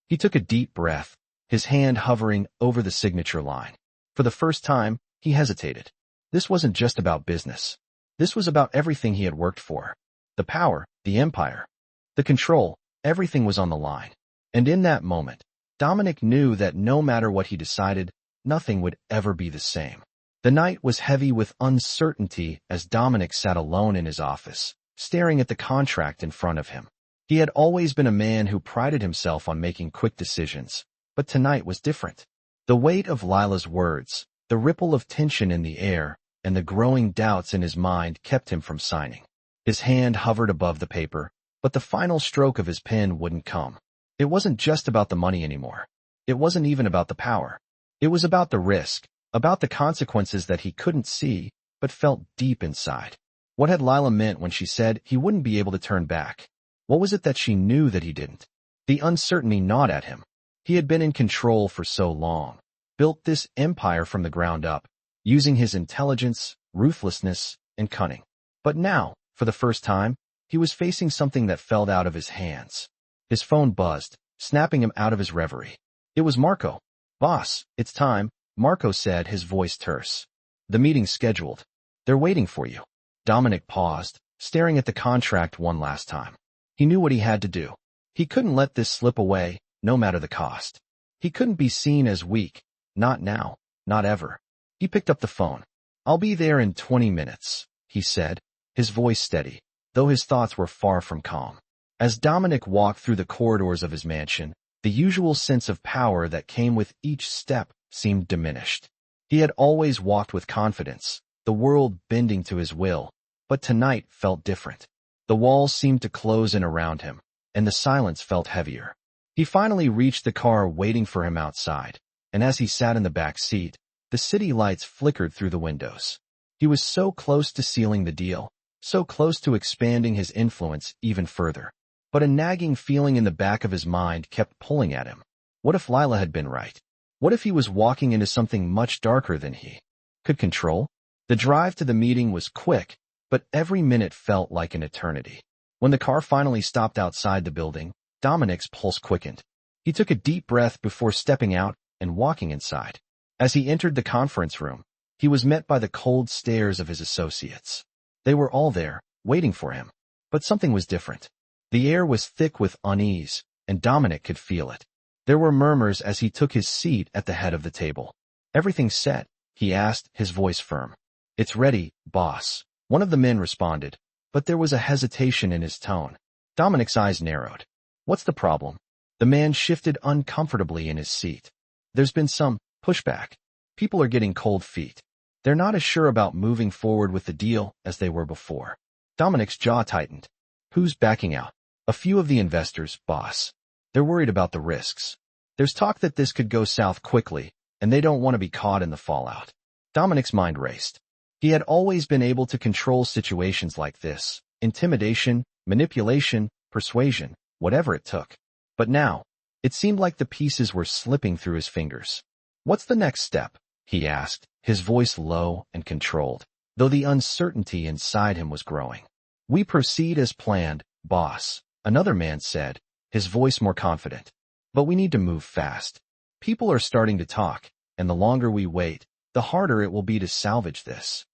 He took a deep breath, his hand hovering over the signature line. For the first time, he hesitated. This wasn't just about business. This was about everything he had worked for. The power, the empire, the control, everything was on the line. And in that moment, Dominic knew that no matter what he decided, nothing would ever be the same. The night was heavy with uncertainty as Dominic sat alone in his office, staring at the contract in front of him. He had always been a man who prided himself on making quick decisions, but tonight was different. The weight of Lila's words, the ripple of tension in the air, and the growing doubts in his mind kept him from signing. His hand hovered above the paper, but the final stroke of his pen wouldn't come. It wasn't just about the money anymore. It wasn't even about the power. It was about the risk, about the consequences that he couldn't see, but felt deep inside. What had Lila meant when she said he wouldn't be able to turn back? What was it that she knew that he didn't? The uncertainty gnawed at him. He had been in control for so long, built this empire from the ground up, using his intelligence, ruthlessness, and cunning. But now, for the first time, he was facing something that fell out of his hands. His phone buzzed, snapping him out of his reverie. It was Marco. "Boss, it's time," Marco said, his voice terse. "The meeting's scheduled. They're waiting for you." Dominic paused, staring at the contract one last time. He knew what he had to do. He couldn't let this slip away, no matter the cost. He couldn't be seen as weak. Not now, not ever. He picked up the phone. "I'll be there in 20 minutes, he said, his voice steady, though his thoughts were far from calm. As Dominic walked through the corridors of his mansion, the usual sense of power that came with each step seemed diminished. He had always walked with confidence, the world bending to his will, but tonight felt different. The walls seemed to close in around him, and the silence felt heavier. He finally reached the car waiting for him outside, and as he sat in the back seat, the city lights flickered through the windows. He was so close to sealing the deal, so close to expanding his influence even further. But a nagging feeling in the back of his mind kept pulling at him. What if Lila had been right? What if he was walking into something much darker than he could control? The drive to the meeting was quick, but every minute felt like an eternity. When the car finally stopped outside the building, Dominic's pulse quickened. He took a deep breath before stepping out and walking inside. As he entered the conference room, he was met by the cold stares of his associates. They were all there, waiting for him. But something was different. The air was thick with unease, and Dominic could feel it. There were murmurs as he took his seat at the head of the table. "Everything's set?" he asked, his voice firm. "It's ready, boss," one of the men responded, but there was a hesitation in his tone. Dominic's eyes narrowed. "What's the problem?" The man shifted uncomfortably in his seat. "There's been some pushback. People are getting cold feet. They're not as sure about moving forward with the deal as they were before." Dominic's jaw tightened. "Who's backing out?" "A few of the investors, boss. They're worried about the risks. There's talk that this could go south quickly, and they don't want to be caught in the fallout." Dominic's mind raced. He had always been able to control situations like this: intimidation, manipulation, persuasion, whatever it took. But now, it seemed like the pieces were slipping through his fingers. "What's the next step?" he asked, his voice low and controlled, though the uncertainty inside him was growing. "We proceed as planned, boss," another man said, his voice more confident. "But we need to move fast. People are starting to talk, and the longer we wait, the harder it will be to salvage this."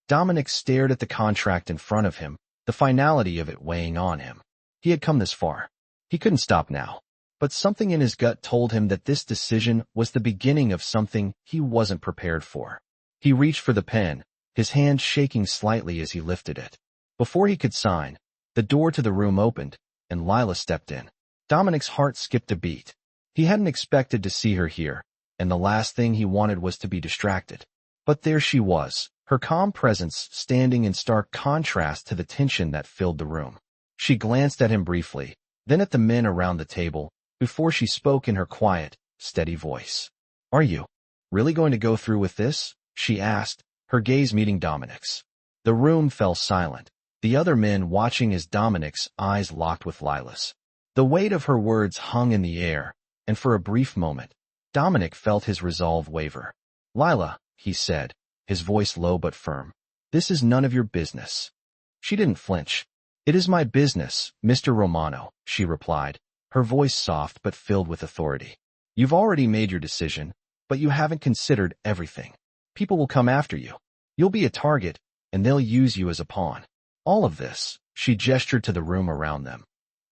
Dominic stared at the contract in front of him, the finality of it weighing on him. He had come this far. He couldn't stop now. But something in his gut told him that this decision was the beginning of something he wasn't prepared for. He reached for the pen, his hand shaking slightly as he lifted it. Before he could sign, the door to the room opened, and Lila stepped in. Dominic's heart skipped a beat. He hadn't expected to see her here, and the last thing he wanted was to be distracted. But there she was, her calm presence standing in stark contrast to the tension that filled the room. She glanced at him briefly, then at the men around the table, before she spoke in her quiet, steady voice. "Are you really going to go through with this?" she asked, her gaze meeting Dominic's. The room fell silent, the other men watching as Dominic's eyes locked with Lila's. The weight of her words hung in the air, and for a brief moment, Dominic felt his resolve waver. "Lila," he said, his voice low but firm, "this is none of your business." She didn't flinch. "It is my business, Mr. Romano," she replied, her voice soft but filled with authority. "You've already made your decision, but you haven't considered everything. People will come after you. You'll be a target, and they'll use you as a pawn. All of this," she gestured to the room around them.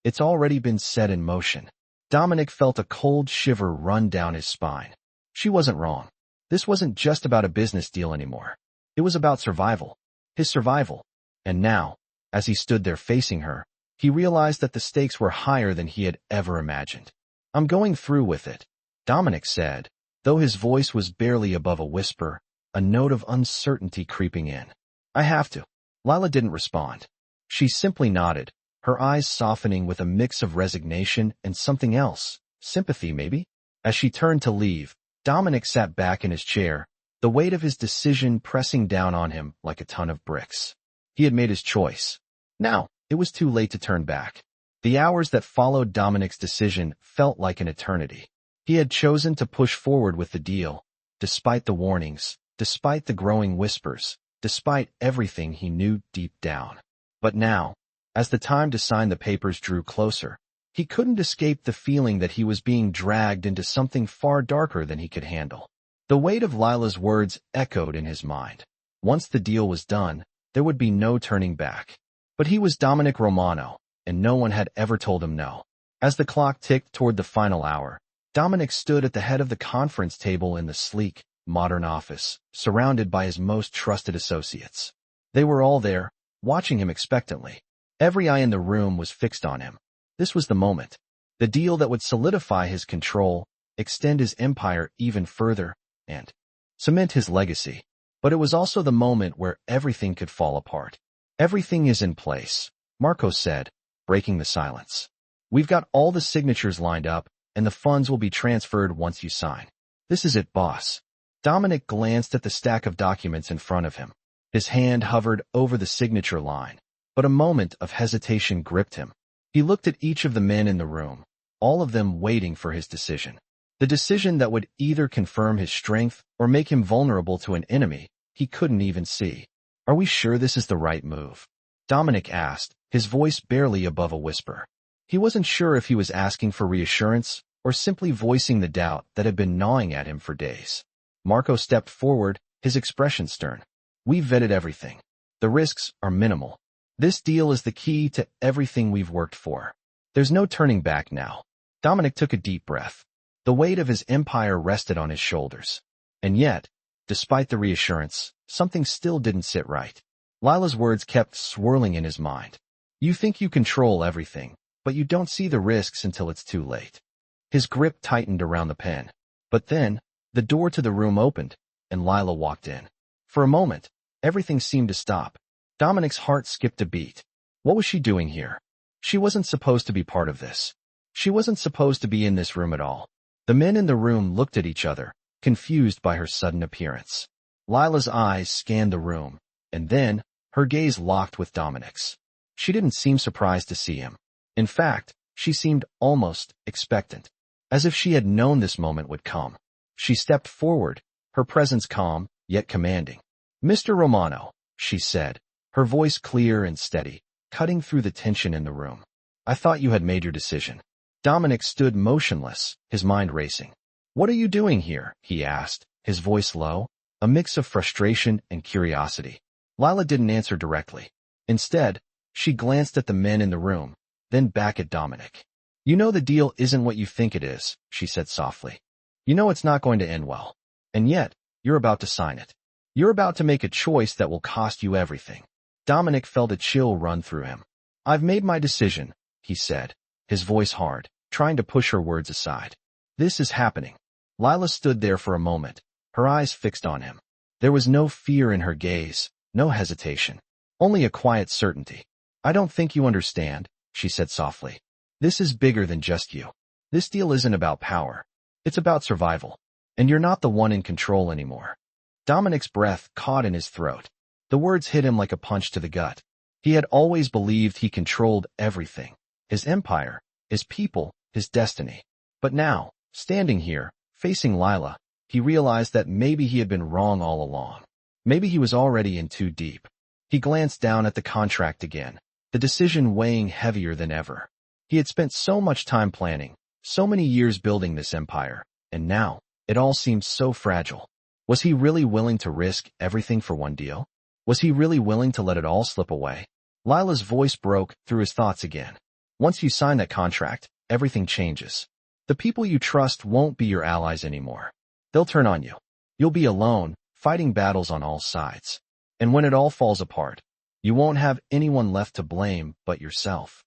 "It's already been set in motion." Dominic felt a cold shiver run down his spine. She wasn't wrong. This wasn't just about a business deal anymore. It was about survival. His survival. And now, as he stood there facing her, he realized that the stakes were higher than he had ever imagined. "I'm going through with it," Dominic said, though his voice was barely above a whisper, a note of uncertainty creeping in. "I have to." Lila didn't respond. She simply nodded, her eyes softening with a mix of resignation and something else, sympathy maybe. As she turned to leave, Dominic sat back in his chair, the weight of his decision pressing down on him like a ton of bricks. He had made his choice. Now, it was too late to turn back. The hours that followed Dominic's decision felt like an eternity. He had chosen to push forward with the deal, despite the warnings, despite the growing whispers, despite everything he knew deep down. But now, as the time to sign the papers drew closer, he couldn't escape the feeling that he was being dragged into something far darker than he could handle. The weight of Lila's words echoed in his mind. Once the deal was done, there would be no turning back. But he was Dominic Romano, and no one had ever told him no. As the clock ticked toward the final hour, Dominic stood at the head of the conference table in the sleek, modern office, surrounded by his most trusted associates. They were all there, watching him expectantly. Every eye in the room was fixed on him. This was the moment. The deal that would solidify his control, extend his empire even further, and cement his legacy. But it was also the moment where everything could fall apart. "Everything is in place," Marco said, breaking the silence. "We've got all the signatures lined up, and the funds will be transferred once you sign. This is it, boss." Dominic glanced at the stack of documents in front of him. His hand hovered over the signature line, but a moment of hesitation gripped him. He looked at each of the men in the room, all of them waiting for his decision. The decision that would either confirm his strength or make him vulnerable to an enemy he couldn't even see. "Are we sure this is the right move?" Dominic asked, his voice barely above a whisper. He wasn't sure if he was asking for reassurance or simply voicing the doubt that had been gnawing at him for days. Marco stepped forward, his expression stern. "We've vetted everything. The risks are minimal. This deal is the key to everything we've worked for. There's no turning back now." Dominic took a deep breath. The weight of his empire rested on his shoulders. And yet, despite the reassurance, something still didn't sit right. Lila's words kept swirling in his mind. "You think you control everything, but you don't see the risks until it's too late." His grip tightened around the pen. But then, the door to the room opened, and Lila walked in. For a moment, everything seemed to stop. Dominic's heart skipped a beat. What was she doing here? She wasn't supposed to be part of this. She wasn't supposed to be in this room at all. The men in the room looked at each other, confused by her sudden appearance. Lila's eyes scanned the room, and then, her gaze locked with Dominic's. She didn't seem surprised to see him. In fact, she seemed almost expectant, as if she had known this moment would come. She stepped forward, her presence calm, yet commanding. "Mr. Romano," she said, her voice clear and steady, cutting through the tension in the room. "I thought you had made your decision." Dominic stood motionless, his mind racing. "What are you doing here?" he asked, his voice low, a mix of frustration and curiosity. Lila didn't answer directly. Instead, she glanced at the men in the room, then back at Dominic. "You know the deal isn't what you think it is," she said softly. "You know it's not going to end well. And yet, you're about to sign it. You're about to make a choice that will cost you everything." Dominic felt a chill run through him. "I've made my decision," he said, his voice hard, trying to push her words aside. "This is happening." Lila stood there for a moment, her eyes fixed on him. There was no fear in her gaze, no hesitation, only a quiet certainty. "I don't think you understand," she said softly. "This is bigger than just you. This deal isn't about power. It's about survival. And you're not the one in control anymore." Dominic's breath caught in his throat. The words hit him like a punch to the gut. He had always believed he controlled everything. His empire, his people, his destiny. But now, standing here, facing Lila, he realized that maybe he had been wrong all along. Maybe he was already in too deep. He glanced down at the contract again, the decision weighing heavier than ever. He had spent so much time planning, so many years building this empire, and now, it all seemed so fragile. Was he really willing to risk everything for one deal? Was he really willing to let it all slip away? Lila's voice broke through his thoughts again. "Once you sign that contract, everything changes. The people you trust won't be your allies anymore. They'll turn on you. You'll be alone, fighting battles on all sides. And when it all falls apart, you won't have anyone left to blame but yourself."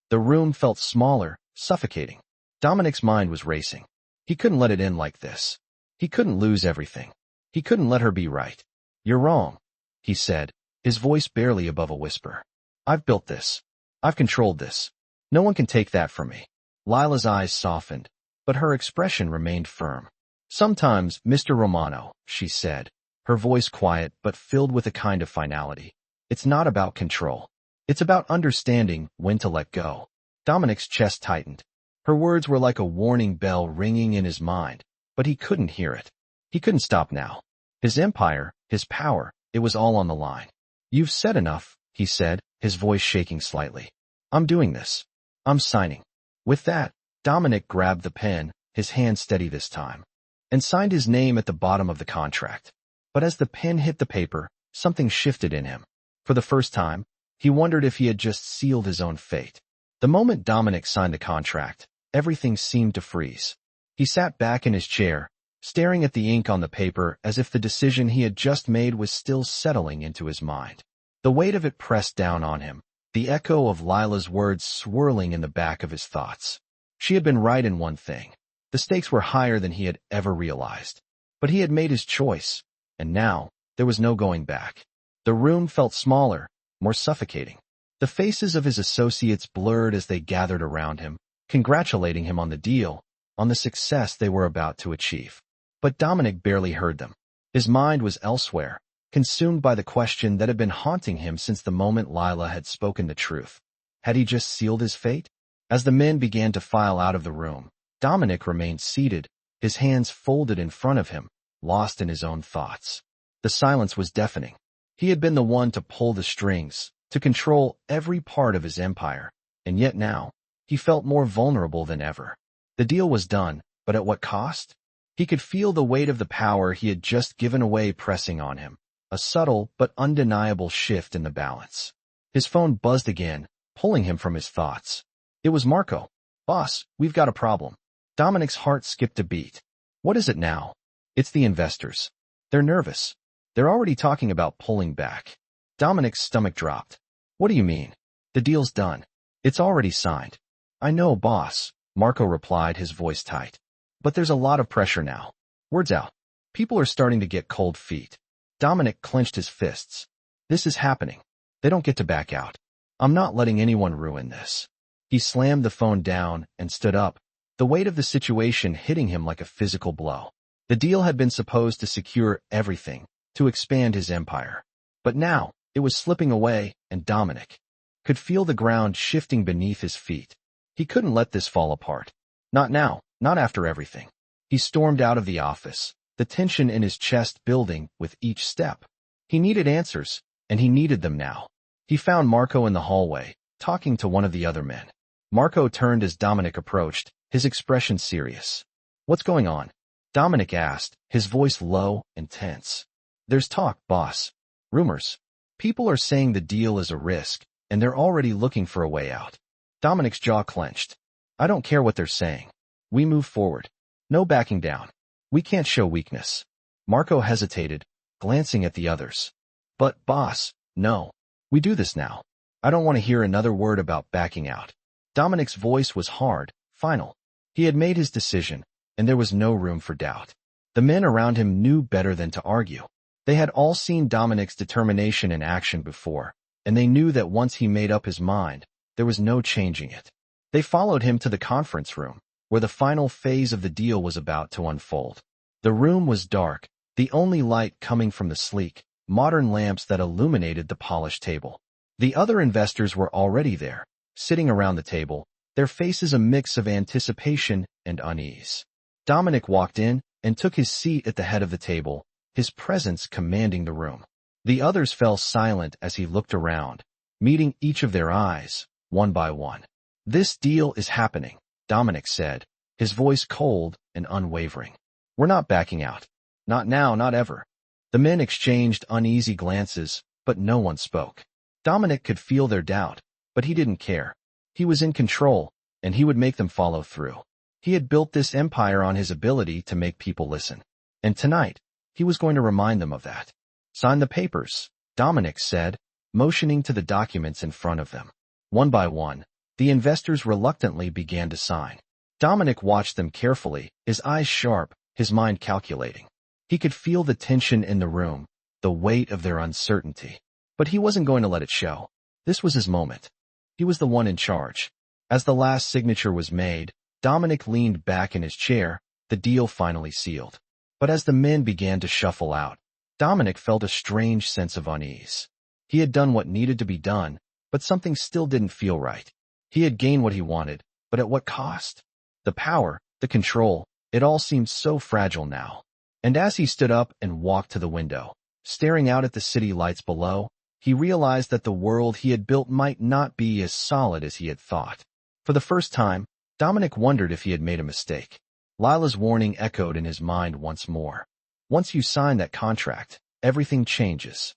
The room felt smaller, suffocating. Dominic's mind was racing. He couldn't let it end like this. He couldn't lose everything. He couldn't let her be right. "You're wrong," he said, his voice barely above a whisper. "I've built this. I've controlled this. No one can take that from me." Lila's eyes softened, but her expression remained firm. "Sometimes, Mr. Romano," she said, her voice quiet but filled with a kind of finality. "It's not about control. It's about understanding when to let go." Dominic's chest tightened. Her words were like a warning bell ringing in his mind, but he couldn't hear it. He couldn't stop now. His empire, his power, it was all on the line. "You've said enough," he said, his voice shaking slightly. "I'm doing this. I'm signing." With that, Dominic grabbed the pen, his hand steady this time, and signed his name at the bottom of the contract. But as the pen hit the paper, something shifted in him. For the first time, he wondered if he had just sealed his own fate. The moment Dominic signed the contract, everything seemed to freeze. He sat back in his chair, staring at the ink on the paper as if the decision he had just made was still settling into his mind. The weight of it pressed down on him, the echo of Lila's words swirling in the back of his thoughts. She had been right in one thing. The stakes were higher than he had ever realized. But he had made his choice, and now, there was no going back. The room felt smaller, more suffocating. The faces of his associates blurred as they gathered around him, congratulating him on the deal, on the success they were about to achieve. But Dominic barely heard them. His mind was elsewhere, consumed by the question that had been haunting him since the moment Lila had spoken the truth. Had he just sealed his fate? As the men began to file out of the room, Dominic remained seated, his hands folded in front of him, lost in his own thoughts. The silence was deafening. He had been the one to pull the strings, to control every part of his empire, and yet now, he felt more vulnerable than ever. The deal was done, but at what cost? He could feel the weight of the power he had just given away pressing on him, a subtle but undeniable shift in the balance. His phone buzzed again, pulling him from his thoughts. It was Marco. "Boss, we've got a problem." Dominic's heart skipped a beat. "What is it now?" "It's the investors. They're nervous. They're already talking about pulling back." Dominic's stomach dropped. "What do you mean?" "The deal's done. It's already signed." "I know, boss," Marco replied, his voice tight. "But there's a lot of pressure now. Word's out. People are starting to get cold feet." Dominic clenched his fists. "This is happening. They don't get to back out. I'm not letting anyone ruin this." He slammed the phone down and stood up, the weight of the situation hitting him like a physical blow. The deal had been supposed to secure everything, to expand his empire. But now, it was slipping away, and Dominic could feel the ground shifting beneath his feet. He couldn't let this fall apart. Not now, not after everything. He stormed out of the office, the tension in his chest building with each step. He needed answers, and he needed them now. He found Marco in the hallway, talking to one of the other men. Marco turned as Dominic approached, his expression serious. "What's going on?" Dominic asked, his voice low and tense. "There's talk, boss. Rumors. People are saying the deal is a risk, and they're already looking for a way out." Dominic's jaw clenched. "I don't care what they're saying. We move forward. No backing down. We can't show weakness." Marco hesitated, glancing at the others. "But, boss, no. We do this now. I don't want to hear another word about backing out." Dominic's voice was hard, final. He had made his decision, and there was no room for doubt. The men around him knew better than to argue. They had all seen Dominic's determination in action before, and they knew that once he made up his mind, there was no changing it. They followed him to the conference room, where the final phase of the deal was about to unfold. The room was dark, the only light coming from the sleek, modern lamps that illuminated the polished table. The other investors were already there, sitting around the table, their faces a mix of anticipation and unease. Dominic walked in and took his seat at the head of the table, his presence commanding the room. The others fell silent as he looked around, meeting each of their eyes, one by one. "This deal is happening," Dominic said, his voice cold and unwavering. "We're not backing out. Not now, not ever." The men exchanged uneasy glances, but no one spoke. Dominic could feel their doubt, but he didn't care. He was in control, and he would make them follow through. He had built this empire on his ability to make people listen. And tonight, he was going to remind them of that. "Sign the papers," Dominic said, motioning to the documents in front of them. One by one, the investors reluctantly began to sign. Dominic watched them carefully, his eyes sharp, his mind calculating. He could feel the tension in the room, the weight of their uncertainty. But he wasn't going to let it show. This was his moment. He was the one in charge. As the last signature was made, Dominic leaned back in his chair, the deal finally sealed. But as the men began to shuffle out, Dominic felt a strange sense of unease. He had done what needed to be done, but something still didn't feel right. He had gained what he wanted, but at what cost? The power, the control, it all seemed so fragile now. And as he stood up and walked to the window, staring out at the city lights below, he realized that the world he had built might not be as solid as he had thought. For the first time, Dominic wondered if he had made a mistake. Lila's warning echoed in his mind once more. Once you sign that contract, everything changes.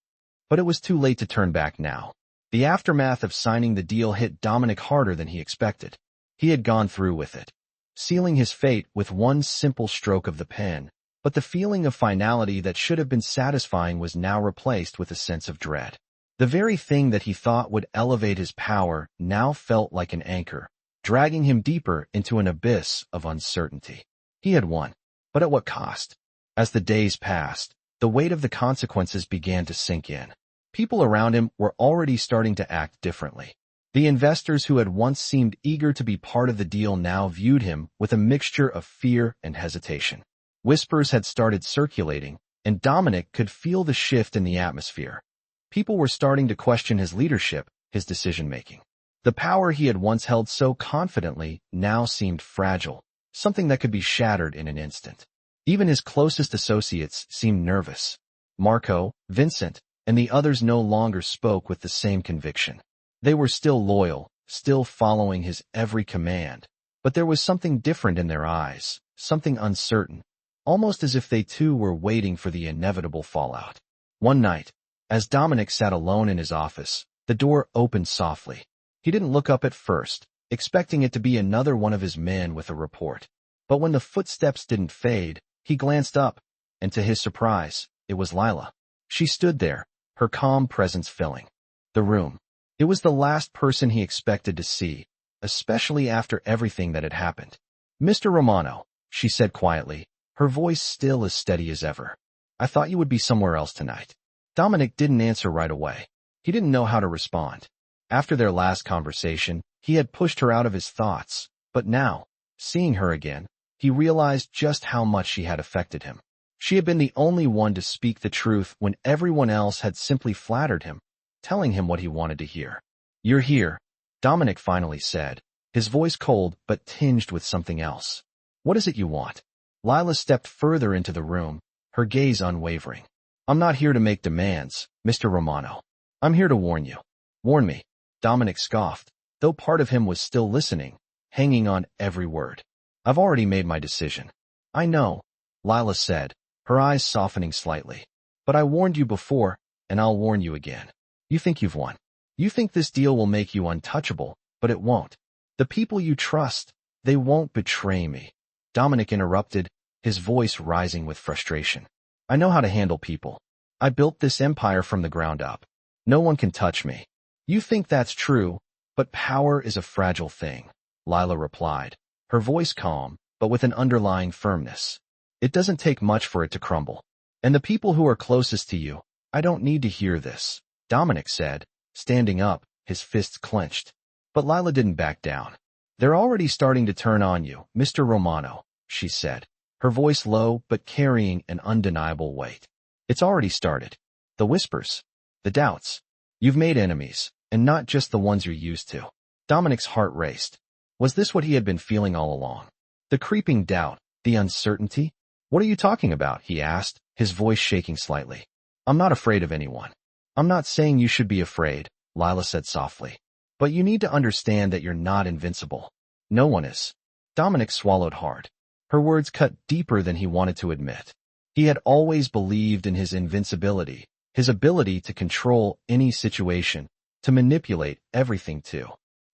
But it was too late to turn back now. The aftermath of signing the deal hit Dominic harder than he expected. He had gone through with it, sealing his fate with one simple stroke of the pen, but the feeling of finality that should have been satisfying was now replaced with a sense of dread. The very thing that he thought would elevate his power now felt like an anchor, dragging him deeper into an abyss of uncertainty. He had won, but at what cost? As the days passed, the weight of the consequences began to sink in. People around him were already starting to act differently. The investors who had once seemed eager to be part of the deal now viewed him with a mixture of fear and hesitation. Whispers had started circulating, and Dominic could feel the shift in the atmosphere. People were starting to question his leadership, his decision-making. The power he had once held so confidently now seemed fragile, something that could be shattered in an instant. Even his closest associates seemed nervous. Marco, Vincent, and the others no longer spoke with the same conviction. They were still loyal, still following his every command, but there was something different in their eyes, something uncertain, almost as if they too were waiting for the inevitable fallout. One night, as Dominic sat alone in his office, the door opened softly. He didn't look up at first, expecting it to be another one of his men with a report. But when the footsteps didn't fade, he glanced up, and to his surprise, it was Lila. She stood there, her calm presence filling the room. It was the last person he expected to see, especially after everything that had happened. "Mr. Romano," she said quietly, her voice still as steady as ever. "I thought you would be somewhere else tonight." Dominic didn't answer right away. He didn't know how to respond. After their last conversation, he had pushed her out of his thoughts, but now, seeing her again, he realized just how much she had affected him. She had been the only one to speak the truth when everyone else had simply flattered him, telling him what he wanted to hear. "You're here," Dominic finally said, his voice cold but tinged with something else. What is it you want? Lila stepped further into the room, her gaze unwavering. I'm not here to make demands, Mr. Romano. I'm here to warn you. Warn me. Dominic scoffed, though part of him was still listening, hanging on every word. I've already made my decision. I know, Lila said, her eyes softening slightly. But I warned you before, and I'll warn you again. You think you've won. You think this deal will make you untouchable, but it won't. The people you trust, they won't betray me. Dominic interrupted, his voice rising with frustration. I know how to handle people. I built this empire from the ground up. No one can touch me. You think that's true, but power is a fragile thing, Lila replied, her voice calm, but with an underlying firmness. It doesn't take much for it to crumble. And the people who are closest to you, I don't need to hear this, Dominic said, standing up, his fists clenched. But Lila didn't back down. They're already starting to turn on you, Mr. Romano, she said, her voice low but carrying an undeniable weight. It's already started. The whispers, the doubts. You've made enemies, and not just the ones you're used to. Dominic's heart raced. Was this what he had been feeling all along? The creeping doubt, the uncertainty? What are you talking about? He asked, his voice shaking slightly. I'm not afraid of anyone. I'm not saying you should be afraid, Lila said softly. But you need to understand that you're not invincible. No one is. Dominic swallowed hard. Her words cut deeper than he wanted to admit. He had always believed in his invincibility, his ability to control any situation, to manipulate everything to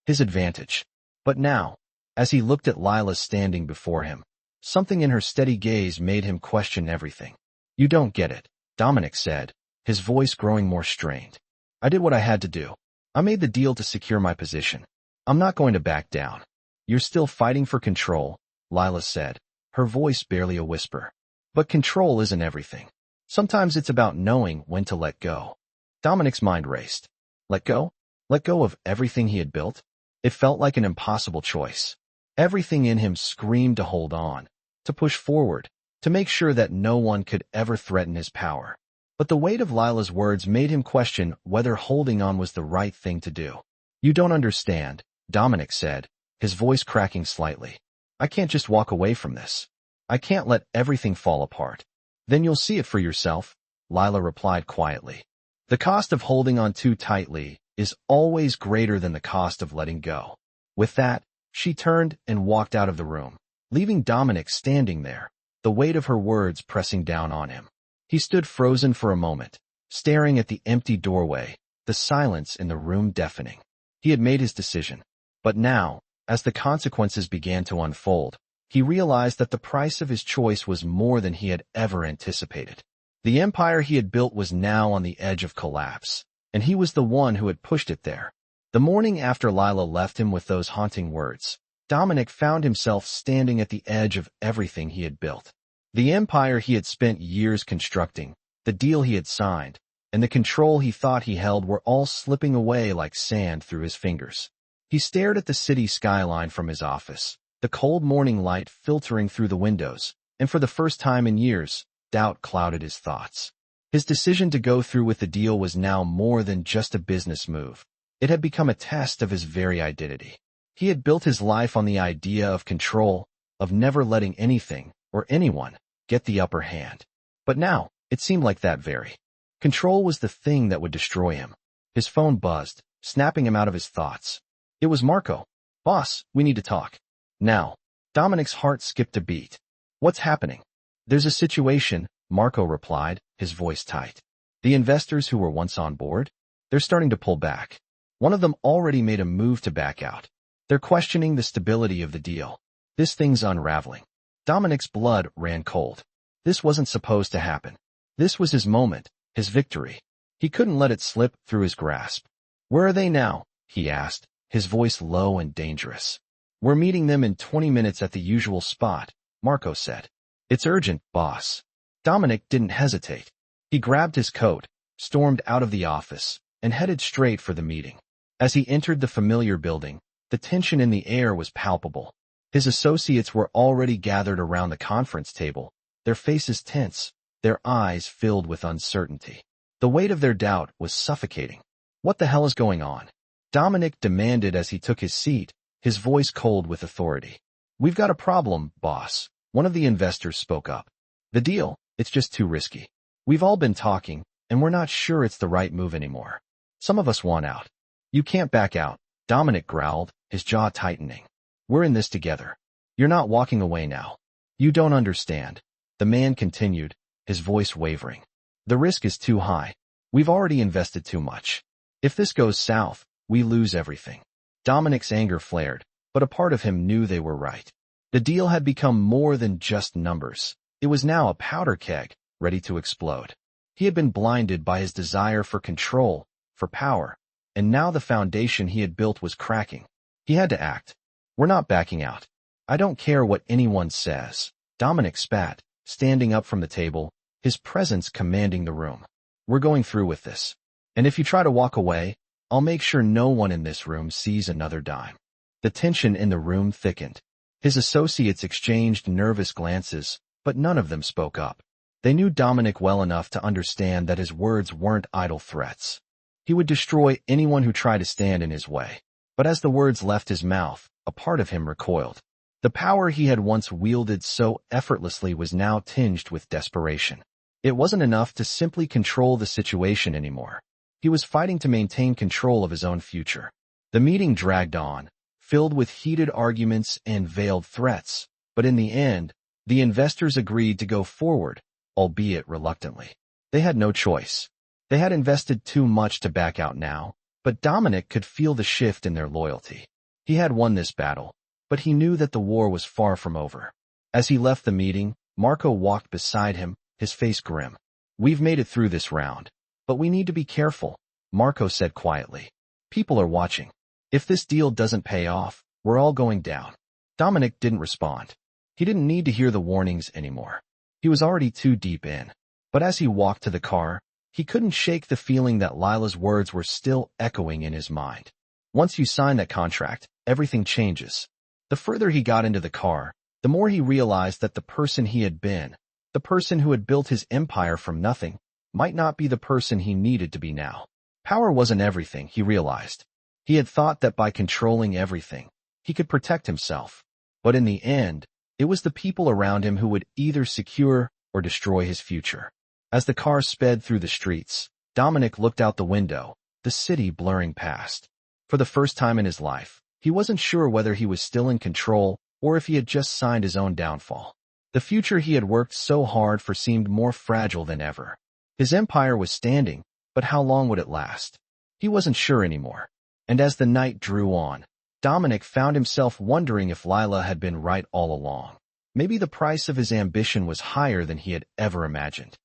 his advantage. But now, as he looked at Lila standing before him, something in her steady gaze made him question everything. You don't get it, Dominic said, his voice growing more strained. I did what I had to do. I made the deal to secure my position. I'm not going to back down. You're still fighting for control, Lila said, her voice barely a whisper. But control isn't everything. Sometimes it's about knowing when to let go. Dominic's mind raced. Let go? Let go of everything he had built? It felt like an impossible choice. Everything in him screamed to hold on, to push forward, to make sure that no one could ever threaten his power. But the weight of Lila's words made him question whether holding on was the right thing to do. You don't understand, Dominic said, his voice cracking slightly. I can't just walk away from this. I can't let everything fall apart. Then you'll see it for yourself, Lila replied quietly. The cost of holding on too tightly is always greater than the cost of letting go. With that, she turned and walked out of the room, leaving Dominic standing there, the weight of her words pressing down on him. He stood frozen for a moment, staring at the empty doorway, the silence in the room deafening. He had made his decision. But now, as the consequences began to unfold, he realized that the price of his choice was more than he had ever anticipated. The empire he had built was now on the edge of collapse, and he was the one who had pushed it there. The morning after Lila left him with those haunting words, Dominic found himself standing at the edge of everything he had built. The empire he had spent years constructing, the deal he had signed, and the control he thought he held were all slipping away like sand through his fingers. He stared at the city skyline from his office, the cold morning light filtering through the windows, and for the first time in years, doubt clouded his thoughts. His decision to go through with the deal was now more than just a business move. It had become a test of his very identity. He had built his life on the idea of control, of never letting anything, or anyone, get the upper hand. But now, it seemed like that very control was the thing that would destroy him. His phone buzzed, snapping him out of his thoughts. It was Marco. Boss, we need to talk. Now. Dominic's heart skipped a beat. What's happening? There's a situation, Marco replied, his voice tight. The investors who were once on board? They're starting to pull back. One of them already made a move to back out. They're questioning the stability of the deal. This thing's unraveling. Dominic's blood ran cold. This wasn't supposed to happen. This was his moment, his victory. He couldn't let it slip through his grasp. Where are they now? He asked, his voice low and dangerous. We're meeting them in 20 minutes at the usual spot, Marco said. It's urgent, boss. Dominic didn't hesitate. He grabbed his coat, stormed out of the office, and headed straight for the meeting. As he entered the familiar building, the tension in the air was palpable. His associates were already gathered around the conference table, their faces tense, their eyes filled with uncertainty. The weight of their doubt was suffocating. What the hell is going on? Dominic demanded as he took his seat, his voice cold with authority. "We've got a problem, boss," one of the investors spoke up. "The deal, it's just too risky. We've all been talking, and we're not sure it's the right move anymore. Some of us want out." "You can't back out," Dominic growled, his jaw tightening. "We're in this together. You're not walking away now." "You don't understand," the man continued, his voice wavering. "The risk is too high. We've already invested too much. If this goes south, we lose everything." Dominic's anger flared, but a part of him knew they were right. The deal had become more than just numbers. It was now a powder keg, ready to explode. He had been blinded by his desire for control, for power, and now the foundation he had built was cracking. He had to act. "We're not backing out. I don't care what anyone says," Dominic spat, standing up from the table, his presence commanding the room. "We're going through with this. And if you try to walk away, I'll make sure no one in this room sees another dime." The tension in the room thickened. His associates exchanged nervous glances, but none of them spoke up. They knew Dominic well enough to understand that his words weren't idle threats. He would destroy anyone who tried to stand in his way. But as the words left his mouth, a part of him recoiled. The power he had once wielded so effortlessly was now tinged with desperation. It wasn't enough to simply control the situation anymore. He was fighting to maintain control of his own future. The meeting dragged on, filled with heated arguments and veiled threats, but in the end, the investors agreed to go forward, albeit reluctantly. They had no choice. They had invested too much to back out now, but Dominic could feel the shift in their loyalty. He had won this battle, but he knew that the war was far from over. As he left the meeting, Marco walked beside him, his face grim. "We've made it through this round. But we need to be careful," Marco said quietly. "People are watching. If this deal doesn't pay off, we're all going down." Dominic didn't respond. He didn't need to hear the warnings anymore. He was already too deep in. But as he walked to the car, he couldn't shake the feeling that Lila's words were still echoing in his mind. Once you sign that contract, everything changes. The further he got into the car, the more he realized that the person he had been, the person who had built his empire from nothing, might not be the person he needed to be now. Power wasn't everything, he realized. He had thought that by controlling everything, he could protect himself. But in the end, it was the people around him who would either secure or destroy his future. As the car sped through the streets, Dominic looked out the window, the city blurring past. For the first time in his life, he wasn't sure whether he was still in control or if he had just signed his own downfall. The future he had worked so hard for seemed more fragile than ever. His empire was standing, but how long would it last? He wasn't sure anymore. And as the night drew on, Dominic found himself wondering if Lila had been right all along. Maybe the price of his ambition was higher than he had ever imagined.